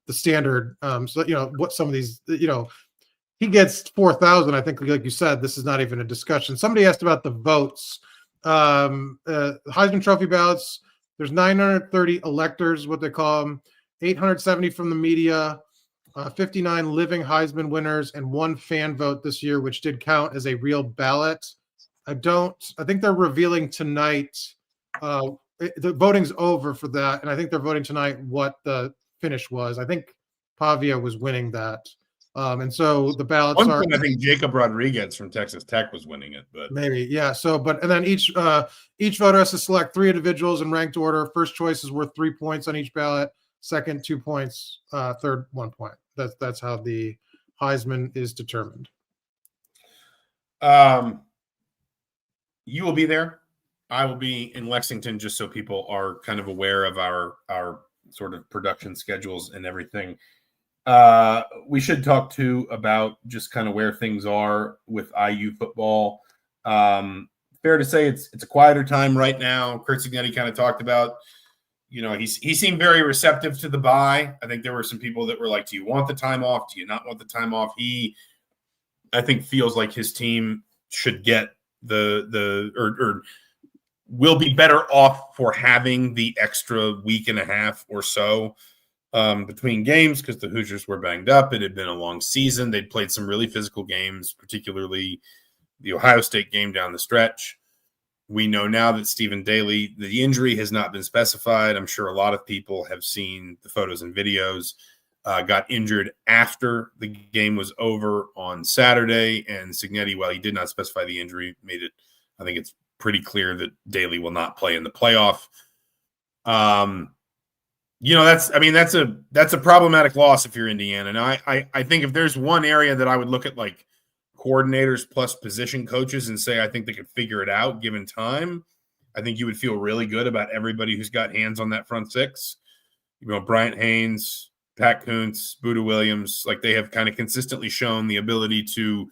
the standard. So, what some of these, he gets 4,000. I think, like you said, this is not even a discussion. Somebody asked about the votes. Heisman Trophy ballots, there's 930 electors, what they call them, 870 from the media, 59 living Heisman winners, and 1 fan vote this year, which did count as a real ballot. I think they're revealing tonight. The voting's over for that, and I think they're voting tonight what the finish was. I think Pavia was winning that, and so the ballots are. I think Jacob Rodriguez from Texas Tech was winning it, but maybe So, and then each voter has to select 3 individuals in ranked order. First choice is worth 3 points on each ballot. Second, 2 points. Third, 1 point. That's how the Heisman is determined. You will be there. I will be in Lexington, just so people are kind of aware of our sort of production schedules and everything. We should talk too about just kind of where things are with IU football. Fair to say it's a quieter time right now. Kurt Signetti kind of talked about, he seemed very receptive to the bye. I think there were some people that were like, do you want the time off? Do you not want the time off? He, I think, feels like his team should get or will be better off for having the extra week and a half or so between games, because the Hoosiers were banged up. It had been a long season. They'd played some really physical games, particularly the Ohio State game down the stretch. We know now that Stephen Daly, the injury has not been specified. I'm sure a lot of people have seen the photos and videos. Got injured after the game was over on Saturday, and Signetti, while he did not specify the injury, made it, I think it's pretty clear that Daly will not play in the playoff. That's a problematic loss if you're Indiana. And I think if there's one area that I would look at, like, coordinators plus position coaches and say I think they could figure it out given time, I think you would feel really good about everybody who's got hands on that front six. Bryant Haynes, Pat Kuntz, Buda Williams, like, they have kind of consistently shown the ability to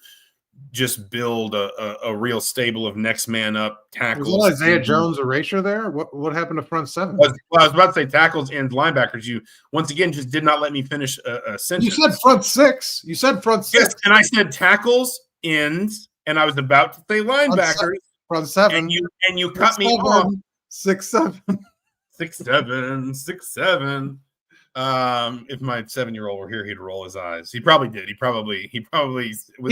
just build a real stable of next man up tackles. Was Isaiah Jones erasure there? What happened to front seven? Well, I was about to say tackles and linebackers. You once again just did not let me finish a sentence. You said front six. Yes, and I said tackles, ends, and I was about to say linebackers. Front seven. And you cut me off. 6'7". 6'7", 6'7". If my 7-year-old were here, he'd roll his eyes. He probably did. He probably. He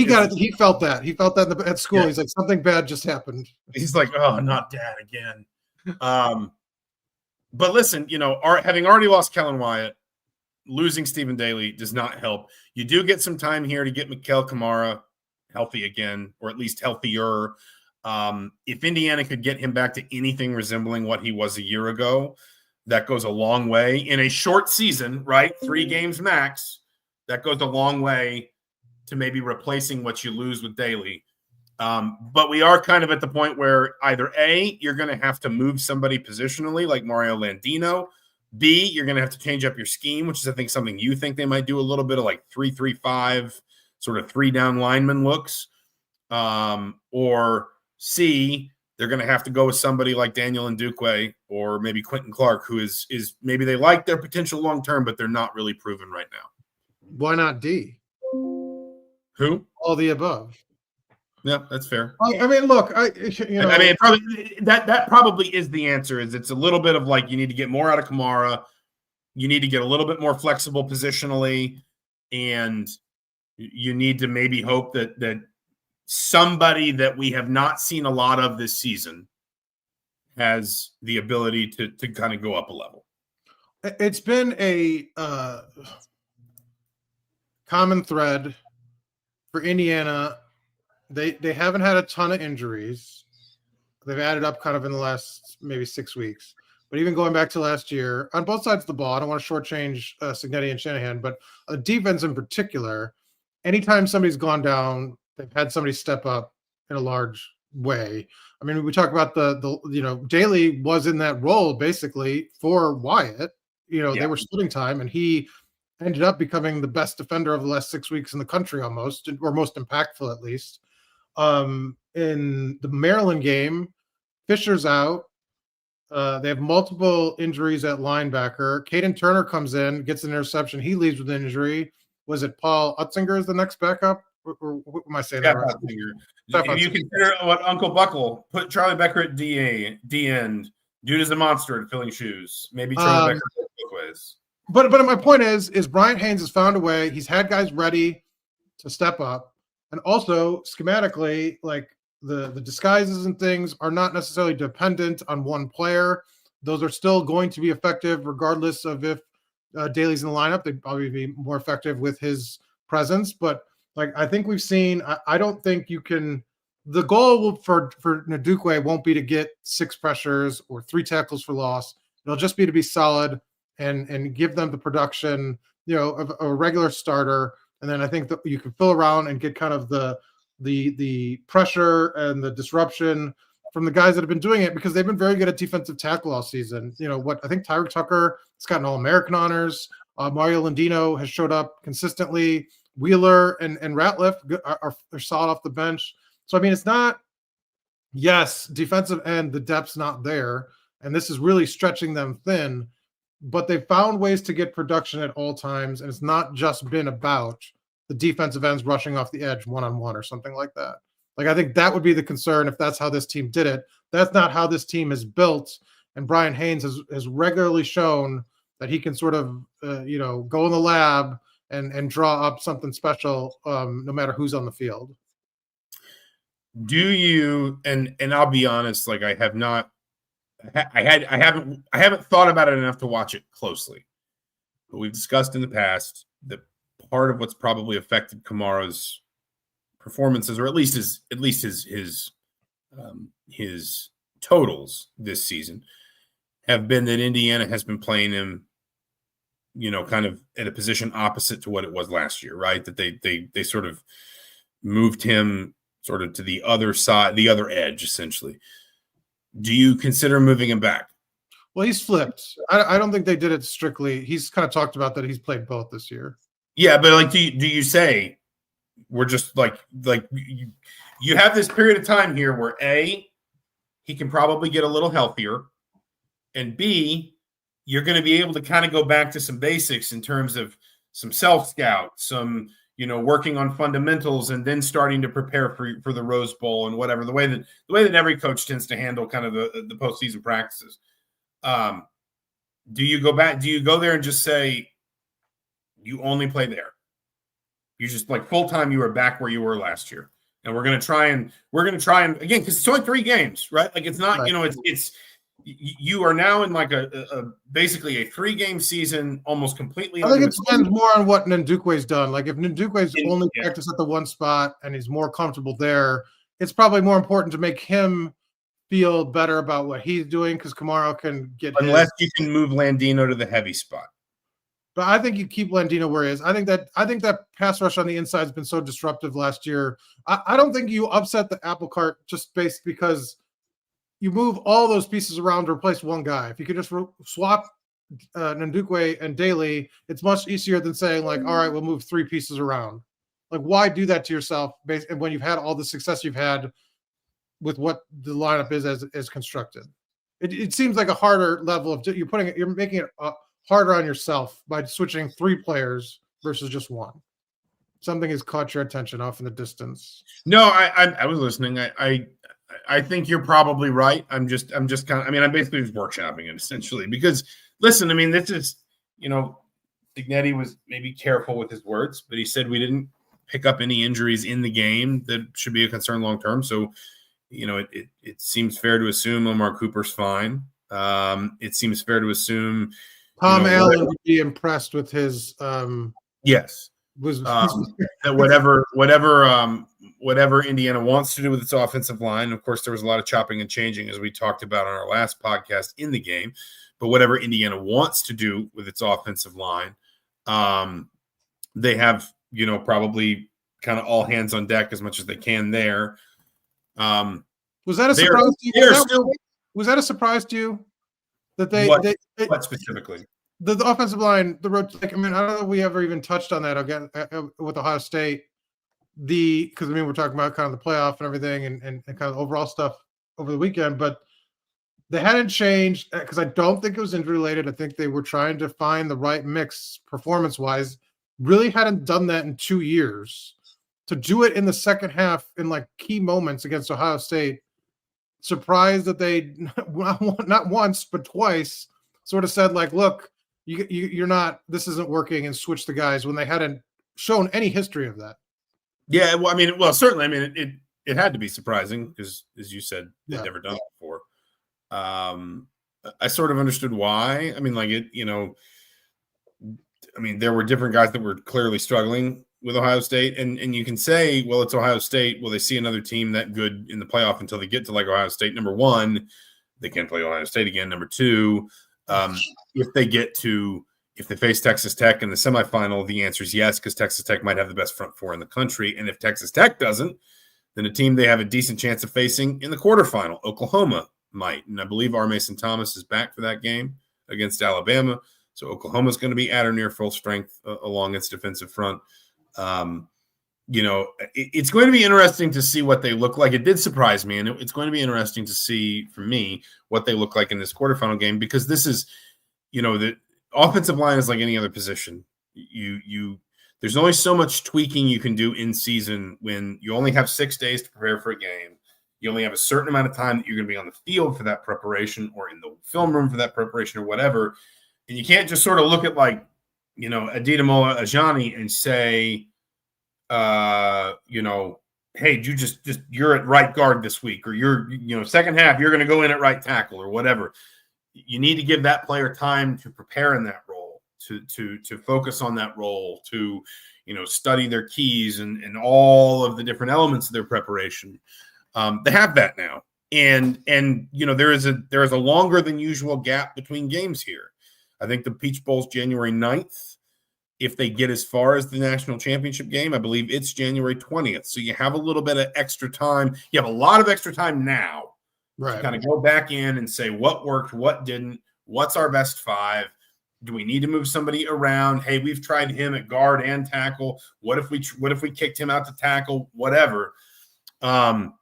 got it. He felt that. He felt that at school. Yeah. He's like, something bad just happened. He's like, oh, not dad again. But listen, having already lost Kellen Wyatt, losing Stephen Daly does not help. You do get some time here to get Mikel Kamara healthy again, or at least healthier. If Indiana could get him back to anything resembling what he was a year ago, that goes a long way in a short season, right? 3 games max. That goes a long way to maybe replacing what you lose with Daly. But we are kind of at the point where either A, you're going to have to move somebody positionally like Mario Landino. B, you're going to have to change up your scheme, which is, I think, something you think they might do a little bit of, like 3-3-5, sort of 3-down lineman looks. Or C, they're going to have to go with somebody like Daniel Ndukwe or maybe Quentin Clark, who is maybe they like their potential long-term, but they're not really proven right now. Why not D? Who? All the above. Yeah, that's fair. I mean, look, that probably is the answer. Is it's a little bit of like, you need to get more out of Kamara. You need to get a little bit more flexible positionally, and you need to maybe hope that somebody that we have not seen a lot of this season has the ability to kind of go up a level. It's been a common thread for Indiana. They haven't had a ton of injuries. They've added up kind of in the last maybe 6 weeks. But even going back to last year, on both sides of the ball, I don't want to shortchange Signetti and Shanahan, but defense in particular, anytime somebody's gone down, they've had somebody step up in a large way. I mean, we talk about the Daly was in that role basically for Wyatt. They were splitting time, and he ended up becoming the best defender of the last 6 weeks in the country almost, or most impactful at least. In the Maryland game, Fisher's out. They have multiple injuries at linebacker. Caden Turner comes in, gets an interception. He leaves with an injury. Was it Paul Utzinger is the next backup? Or what am I saying? Yeah, right? If you consider what Uncle Buckle put Charlie Becker at D end, dude is a monster at filling shoes. Maybe Charlie Becker both ways. But my point is Bryant Haynes has found a way. He's had guys ready to step up, and also schematically, like the disguises and things are not necessarily dependent on one player. Those are still going to be effective regardless of if Daly's in the lineup. They'd probably be more effective with his presence, but. Like, I think we've seen, I don't think you can, the goal for Ndukwe won't be to get 6 pressures or 3 tackles for loss. It'll just be to be solid and give them the production, of a regular starter. And then I think that you can fill around and get kind of the pressure and the disruption from the guys that have been doing it because they've been very good at defensive tackle all season. I think Tyreek Tucker has gotten All-American honors. Mario Landino has showed up consistently. Wheeler and Ratliff are solid off the bench. So, I mean, it's not, yes, defensive end, the depth's not there, and this is really stretching them thin, but they've found ways to get production at all times, and it's not just been about the defensive ends rushing off the edge one-on-one or something like that. Like, I think that would be the concern if that's how this team did it. That's not how this team is built, and Brian Haynes has regularly shown that he can sort of, go in the lab and draw up something special no matter who's on the field. Do you, and I'll be honest, like I haven't thought about it enough to watch it closely, but we've discussed in the past that part of what's probably affected Kamara's performances, or at least his totals this season, have been that Indiana has been playing him, kind of at a position opposite to what it was last year, right? That they sort of moved him sort of to the other side, the other edge, essentially. Do you consider moving him back? Well, he's flipped. I don't think they did it strictly. He's kind of talked about that he's played both this year. Yeah, but like, do you say we're just like you have this period of time here where A, he can probably get a little healthier, and B, you're going to be able to kind of go back to some basics in terms of some self-scout, some working on fundamentals, and then starting to prepare for the Rose Bowl and whatever, the way that every coach tends to handle kind of the postseason practices. Do you go back? Do you go there and just say you only play there? You just like full time. You are back where you were last year, and we're going to try and again, because it's only 3 games, right? Like it's not, right. It's you are now in like a basically a 3-game season, almost completely. I think it depends more on what Ndukwe's done. Like if Ndukwe's only practice at the one spot and he's more comfortable there, it's probably more important to make him feel better about what he's doing, because Kamara can get unless you can move Landino to the heavy spot. But I think you keep Landino where he is. I think that pass rush on the inside has been so disruptive last year. I don't think you upset the apple cart just based because you move all those pieces around to replace one guy. If you could just swap Ndukwe and Daly, it's much easier than saying like, all right, we'll move 3 pieces around. Like, why do that to yourself when you've had all the success you've had with what the lineup is constructed? It seems like a harder level of you're making it harder on yourself by switching 3 players versus just 1. Something has caught your attention off in the distance. No, I was listening. I think you're probably right. I'm just kind of, I'm basically just workshopping it essentially because listen, this is, Signetti was maybe careful with his words, but he said we didn't pick up any injuries in the game that should be a concern long-term. So, it seems fair to assume Omar Cooper's fine. It seems fair to assume Tom Allen would be impressed with his, yes. That whatever Indiana wants to do with its offensive line. Of course, there was a lot of chopping and changing, as we talked about on our last podcast in the game. But whatever Indiana wants to do with its offensive line, they have, probably kind of all hands on deck as much as they can there. Was that a surprise to you? Was that a surprise to you that what specifically? The offensive line, the road. I don't know if we ever even touched on that again with Ohio State. Because we're talking about kind of the playoff and everything and kind of overall stuff over the weekend, but they hadn't changed because I don't think it was injury related. I think they were trying to find the right mix performance wise. Really hadn't done that in 2 years. To do it in the second half in like key moments against Ohio State, surprised that they not once but twice sort of said like, look, you're not, this isn't working, and switch the guys when they hadn't shown any history of that. Yeah, well, certainly. It had to be surprising because, as you said, they'd never done it before. I sort of understood why. There were different guys that were clearly struggling with Ohio State, and you can say, well, it's Ohio State. Will they see another team that good in the playoff until they get to like Ohio State? Number one, they can't play Ohio State again. Number two, if they face Texas Tech in the semifinal, the answer is yes, because Texas Tech might have the best front 4 in the country. And if Texas Tech doesn't, then a team they have a decent chance of facing in the quarterfinal. Oklahoma might. And I believe R. Mason Thomas is back for that game against Alabama. So Oklahoma's going to be at or near full strength along its defensive front. It's going to be interesting to see what they look like. It did surprise me, and it's going to be interesting to see, for me, what they look like in this quarterfinal game, because this is, the offensive line is like any other position. There's only so much tweaking you can do in season when you only have 6 days to prepare for a game. You only have a certain amount of time that you're going to be on the field for that preparation or in the film room for that preparation or whatever. And you can't just sort of look at Adetomola Ajani and say, hey, you're at right guard this week, or you're, second half, you're going to go in at right tackle or whatever. You need to give that player time to prepare in that role, to focus on that role, to, study their keys and all of the different elements of their preparation. They have that now. And there is a longer than usual gap between games here. I think the Peach Bowl's January 9th. If they get as far as the national championship game, I believe it's January 20th. So you have a little bit of extra time. You have a lot of extra time now to kind of go back in and say what worked, what didn't, what's our best five. Do we need to move somebody around? Hey, we've tried him at guard and tackle. What if we kicked him out to tackle? Whatever. But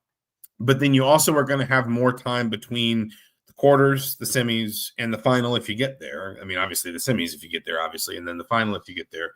then you also are going to have more time between the quarters, the semis, and the final if you get there. I mean, obviously the semis if you get there, obviously, and then the final if you get there,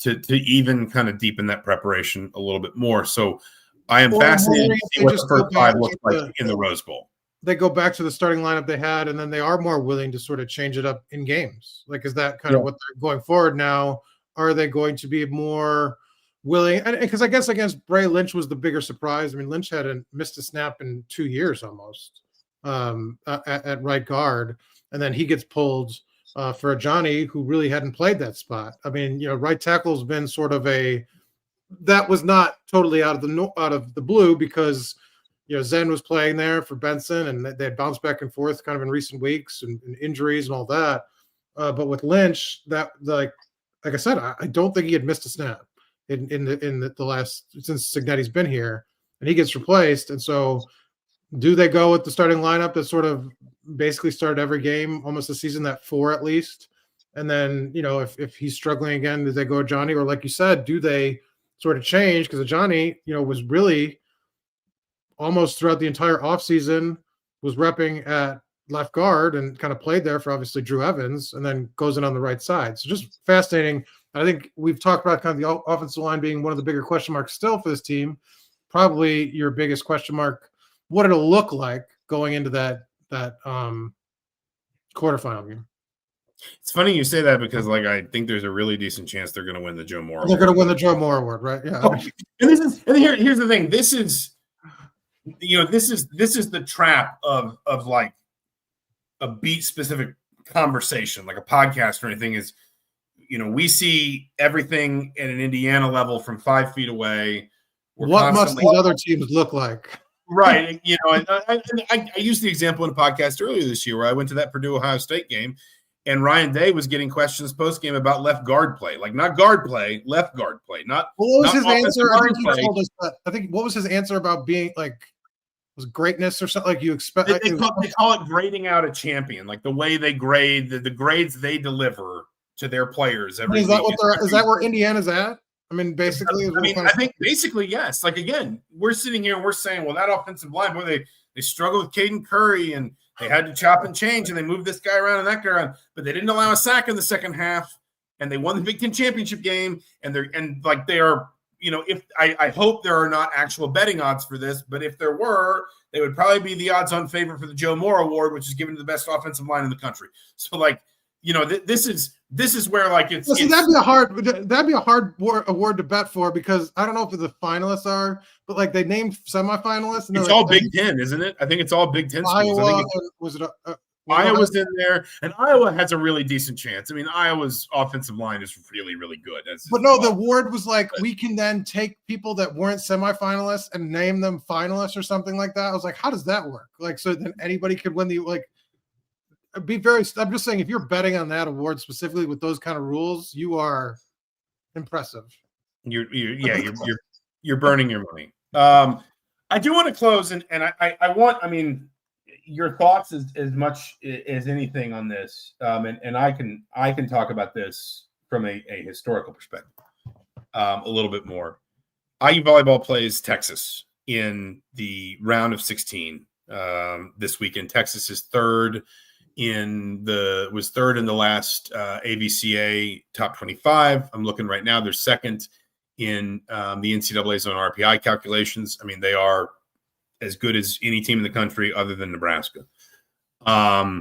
to even kind of deepen that preparation a little bit more. So I am fascinated to see what the first five looks like in the Rose Bowl. They go back to the starting lineup they had, and then they are more willing to sort of change it up in games. Like, is that kind of what they're going forward now? Are they going to be more willing? And because I guess against Bray, Lynch was the bigger surprise. I mean, Lynch hadn't missed a snap in 2 years almost at right guard, and then he gets pulled for a Johnny who really hadn't played that spot. I mean, right tackle's been sort of that was not totally out of the blue because Zen was playing there for Benson, and they had bounced back and forth kind of in recent weeks and injuries and all that. But with Lynch, that like I said, I don't think he had missed a snap in the last since Cignetti's been here, and he gets replaced. And so, do they go with the starting lineup that sort of basically started every game almost the season, that 4 at least? And then if he's struggling again, do they go Johnny, or like you said, do they sort of change? Because Johnny was really almost throughout the entire offseason was repping at left guard and kind of played there for obviously Drew Evans, and then goes in on the right side. So just fascinating. I think we've talked about kind of the offensive line being one of the bigger question marks still for this team. Probably your biggest question mark, what it'll look like going into that quarterfinal game. It's funny you say that because I think there's a really decent chance they're going to win the Joe Moore. They're going to win the Joe Moore Award, right? Yeah. Oh, here's the thing. This is the trap of like a beat specific conversation, like a podcast or anything. Is we see everything at an Indiana level from 5 feet away. What must these other teams look like? Right. I used the example in a podcast earlier this year where I went to that Purdue-Ohio State game, and Ryan Day was getting questions post-game about left guard play. Like, not guard play, left guard play. What was his answer? I think what was his answer about being was greatness or something like you expect? They call it grading out a champion, like the way they grade the grades they deliver to their players every week. Is that where Indiana's at? I mean, basically. I think basically, yes. Like, again, we're sitting here and we're saying, well, that offensive line, boy, they struggled with Caden Curry, and they had to chop and change, and they moved this guy around and that guy around, but they didn't allow a sack in the second half, and they won the Big Ten championship game, they are. If I hope there are not actual betting odds for this, but if there were, they would probably be the odds-on favorite for the Joe Moore Award, which is given to the best offensive line in the country. So, this is where that'd be a hard award to bet for, because I don't know if the finalists are, but they named semifinalists. It's all Big Ten, isn't it? I think it's all Big Ten schools. Iowa's in there, and Iowa has a really decent chance. I mean, Iowa's offensive line is really, really good. The award was we can then take people that weren't semifinalists and name them finalists or something like that. I was like, how does that work? So then anybody could win the I'm just saying, if you're betting on that award specifically with those kind of rules, you are impressive. You're burning your money. I do want to close, and I want, I mean, your thoughts as much as anything on this, and I can talk about this from a historical perspective a little bit more. IU volleyball plays Texas in the round of 16 this weekend. Texas is third in the last AVCA top 25. I'm looking right now; they're second in the NCAA's own RPI calculations. I mean, they are as good as any team in the country other than Nebraska. I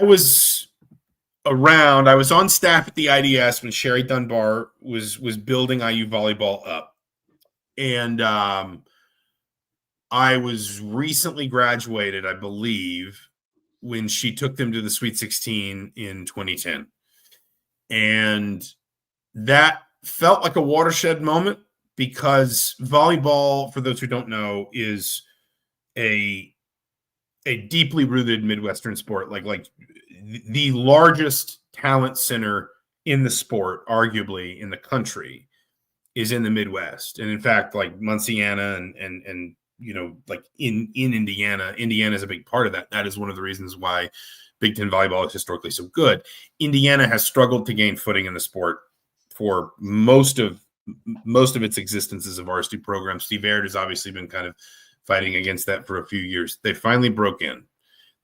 was around. I was on staff at the IDS when Sherry Dunbar was building IU volleyball up, and I was recently graduated, I believe, when she took them to the Sweet 16 in 2010, and that felt like a watershed moment because volleyball, for those who don't know, is a deeply rooted Midwestern sport, like the largest talent center in the sport, arguably in the country, is in the Midwest. And in fact, like Munciana and you know, like in Indiana is a big part of that. That is one of the reasons why Big Ten volleyball is historically so good. Indiana has struggled to gain footing in the sport for most of its existence as a varsity program. Steve Aird has obviously been kind of fighting against that for a few years. They finally broke in.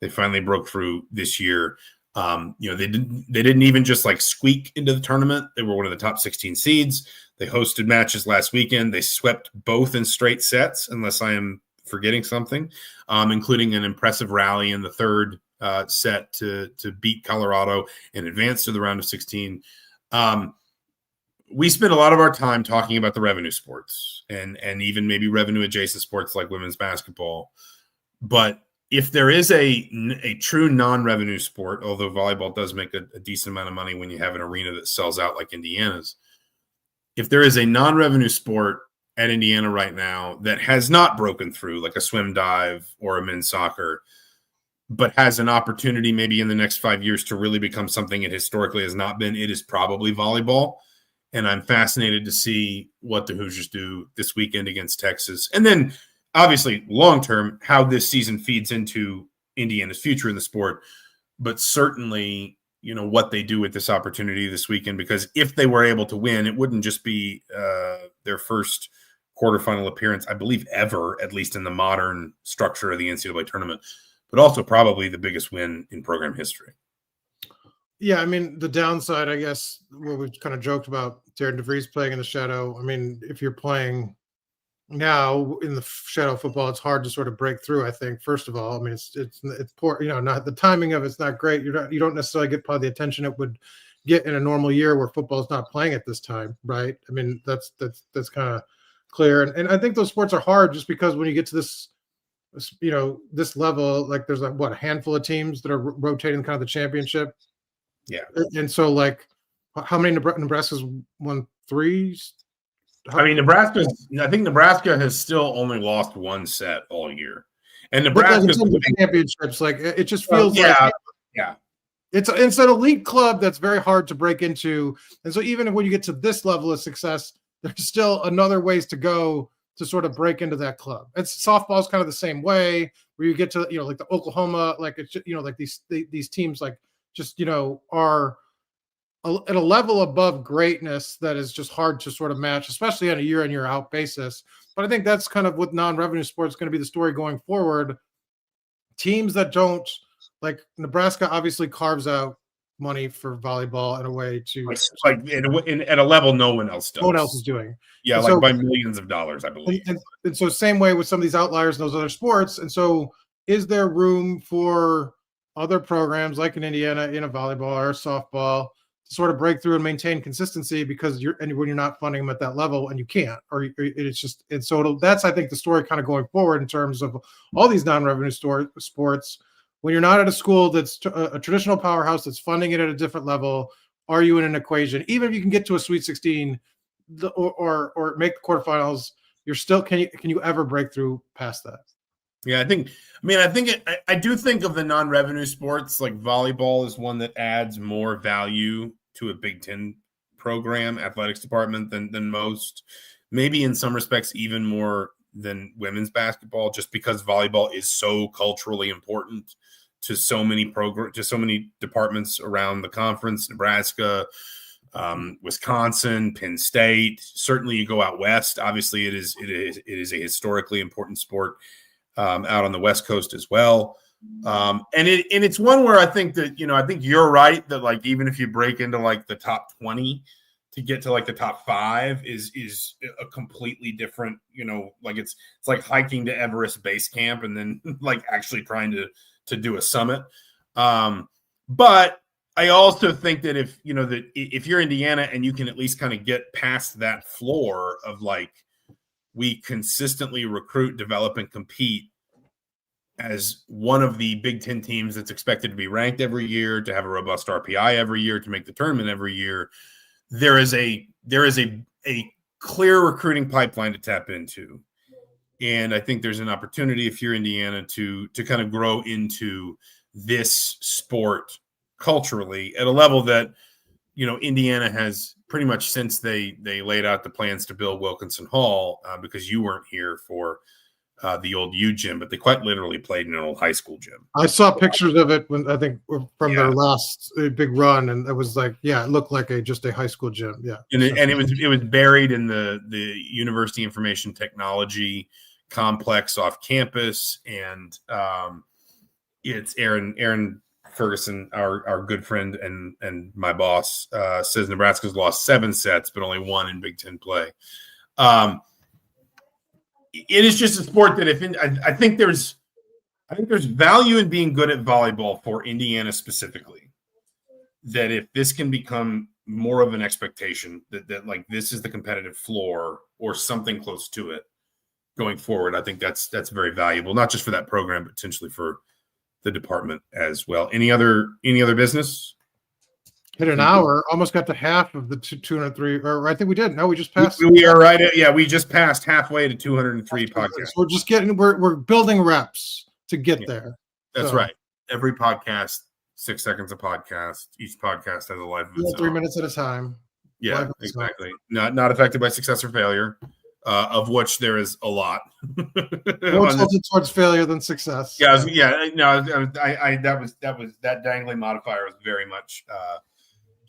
They finally broke through this year. You know, they didn't even just like squeak into the tournament. They were one of the top 16 seeds. They hosted matches last weekend. They swept both in straight sets, unless I am forgetting something, including an impressive rally in the third set to beat Colorado and advance to the round of 16. We spend a lot of our time talking about the revenue sports and even maybe revenue adjacent sports like women's basketball. But if there is a true non-revenue sport, although volleyball does make a decent amount of money when you have an arena that sells out like Indiana's, if there is a non-revenue sport at Indiana right now that has not broken through, like a swim dive or a men's soccer, but has an opportunity maybe in the next 5 years to really become something it historically has not been, it is probably volleyball. And I'm fascinated to see what the Hoosiers do this weekend against Texas. And then, obviously, long-term, how this season feeds into Indiana's future in the sport. But certainly, you know, what they do with this opportunity this weekend, because if they were able to win, it wouldn't just be their first quarterfinal appearance, I believe, ever, at least in the modern structure of the NCAA tournament, but also probably the biggest win in program history. Yeah, I mean, the downside, I guess, what we've kind of joked about, Darren DeVries playing in the shadow. I mean, if you're playing now in the shadow football, it's hard to sort of break through, I think, first of all. I mean, it's poor, you know, not the timing of it's not great. You don't necessarily get probably the attention it would get in a normal year where football's not playing at this time, right? I mean, that's kind of clear. And I think those sports are hard just because when you get to this, you know, this level, like there's like a handful of teams that are rotating kind of the championship. Yeah. And so, like, how many Nebraska's won 3? I mean, I think Nebraska has still only lost one set all year. And Nebraska's championships, like, it just feels like it's an elite club that's very hard to break into. And so even when you get to this level of success, there's still another ways to go to sort of break into that club. It's softball's kind of the same way, where you get to, you know, like the Oklahoma, like it's, you know, like these teams like just, you know, are at a level above greatness that is just hard to sort of match, especially on a year in, year out basis. But I think that's kind of with non-revenue sports going to be the story going forward. Teams that don't, like Nebraska obviously carves out money for volleyball in a way to like at a level no one else does. No one else is doing. Yeah, and like so, by millions of dollars, I believe. And so same way with some of these outliers in those other sports. And so is there room for other programs like in Indiana in a volleyball or a softball to sort of break through and maintain consistency, because when you're not funding them at that level, and you can't, or it's just, and so that's, I think, the story kind of going forward in terms of all these non-revenue sports. When you're not at a school that's a traditional powerhouse that's funding it at a different level, are you in an equation? Even if you can get to a Sweet 16 or make the quarterfinals, you're still, can you ever break through past that? Yeah, I do think of the non-revenue sports, like volleyball is one that adds more value to a Big Ten program, athletics department than most. Maybe in some respects even more than women's basketball, just because volleyball is so culturally important to so many departments around the conference. Nebraska, Wisconsin, Penn State. Certainly, you go out west. Obviously, it is a historically important sport out on the West Coast as well. And it's one where I think that, I think you're right that, like, even if you break into like the top 20 to get to like the top 5 is a completely different, like it's like hiking to Everest base camp and then like actually trying to do a summit. But I also think that if you're Indiana and you can at least kind of get past that floor of like, we consistently recruit, develop, and compete as one of the Big Ten teams that's expected to be ranked every year, to have a robust RPI every year, to make the tournament every year, there is a clear recruiting pipeline to tap into. And I think there's an opportunity, if you're Indiana, to kind of grow into this sport culturally at a level that, Indiana has pretty much since they laid out the plans to build Wilkinson Hall, because you weren't here for the old U gym, but they quite literally played in an old high school gym. I saw pictures of it when I think from their last big run, and it was like, it looked like just a high school gym. Yeah, and it was buried in the University Information Technology complex off campus, and it's Aaron Ferguson, our good friend and my boss, says Nebraska's lost 7 sets, but only 1 in Big Ten play. It is just a sport that I think there's value in being good at volleyball for Indiana specifically. That if this can become more of an expectation that like this is the competitive floor or something close to it going forward, I think that's very valuable, not just for that program, but potentially for the department as well. Any other business? Hit an hour, almost got to half of the 203, or I think we did. No, we just passed. We are right at, we just passed halfway to 203 podcasts. So we're building reps to get there. That's right. Every podcast, 6 seconds a podcast. Each podcast has a life of its own. 3 minutes at a time. Yeah, exactly. Not affected by success or failure, of which there is a lot. More tilted towards failure than success. That dangling modifier was very much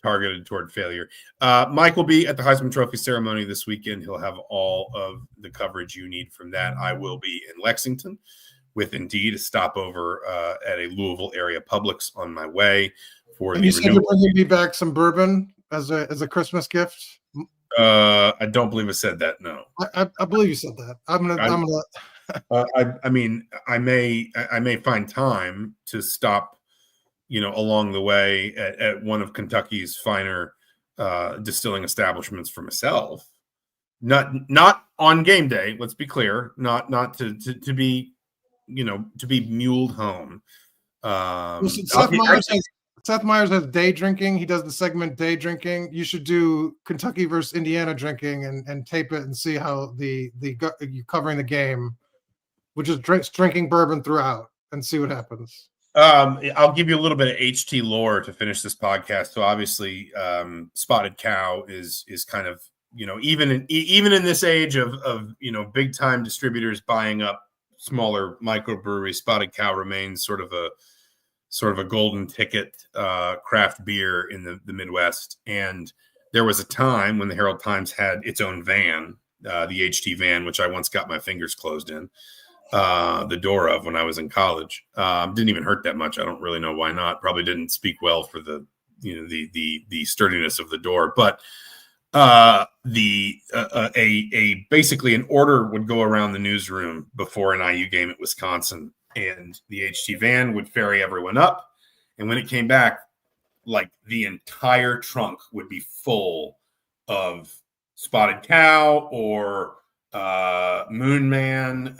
targeted toward failure. Mike will be at the Heisman Trophy ceremony this weekend. He'll have all of the coverage you need from that. I will be in Lexington with Indeed a stopover at a Louisville area Publix on my way for and you said you're bringing me back some bourbon as a Christmas gift. I don't believe I said that. No, I believe you said that. I'm gonna. I may find time to stop, along the way at one of Kentucky's finer distilling establishments for myself. Not on game day. Let's be clear. Not to be, to be muled home. Seth Meyers has day drinking. He does the segment day drinking. You should do Kentucky versus Indiana drinking and tape it and see how you covering the game, which is drinking bourbon throughout, and see what happens. I'll give you a little bit of HT lore to finish this podcast. So obviously, Spotted Cow is kind of, even in this age of big time distributors buying up smaller microbreweries, Spotted Cow remains sort of a golden ticket craft beer in the Midwest. And there was a time when the Herald Times had its own van, the HT van, which I once got my fingers closed in the door of when I was in college. Didn't even hurt that much. I don't really know why not. Probably didn't speak well for the sturdiness of the door. But basically an order would go around the newsroom before an IU game at Wisconsin, and the HT van would ferry everyone up. And when it came back, like the entire trunk would be full of Spotted Cow or Moon Man,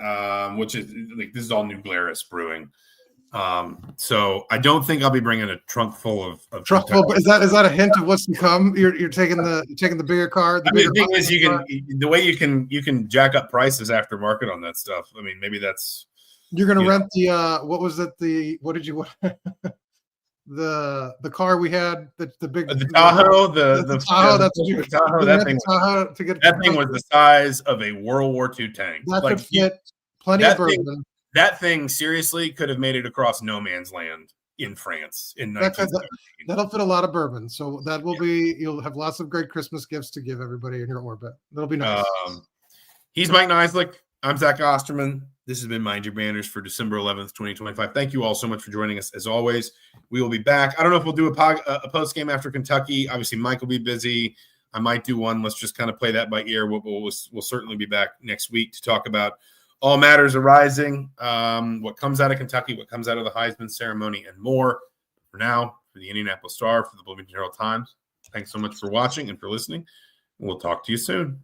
which is like, this is all New Glarus brewing. So I don't think I'll be bringing a trunk full of trunk full. Is that a hint of what's to come? You're taking the bigger car. The thing is, the way you can jack up prices after market on that stuff. I mean, maybe that's. You're going to rent the what was it? What did you the car we had, the big The Tahoe, the Tahoe. That's the huge. Tahoe. That thing, that thing was the size of a World War II tank. That Like could fit plenty of bourbon. That thing seriously could have made it across no man's land in France in 1917. That'll fit a lot of bourbon. So that will be, you'll have lots of great Christmas gifts to give everybody in your orbit. That'll be nice. He's Mike Niziolek. I'm Zach Osterman. This has been Mind Your Banners for December 11th, 2025. Thank you all so much for joining us. As always, we will be back. I don't know if we'll do a post game after Kentucky. Obviously, Mike will be busy. I might do one. Let's just kind of play that by ear. We'll certainly be back next week to talk about all matters arising, what comes out of Kentucky, what comes out of the Heisman ceremony, and more. For now, for the Indianapolis Star, for the Bloomington Herald Times, thanks so much for watching and for listening. We'll talk to you soon.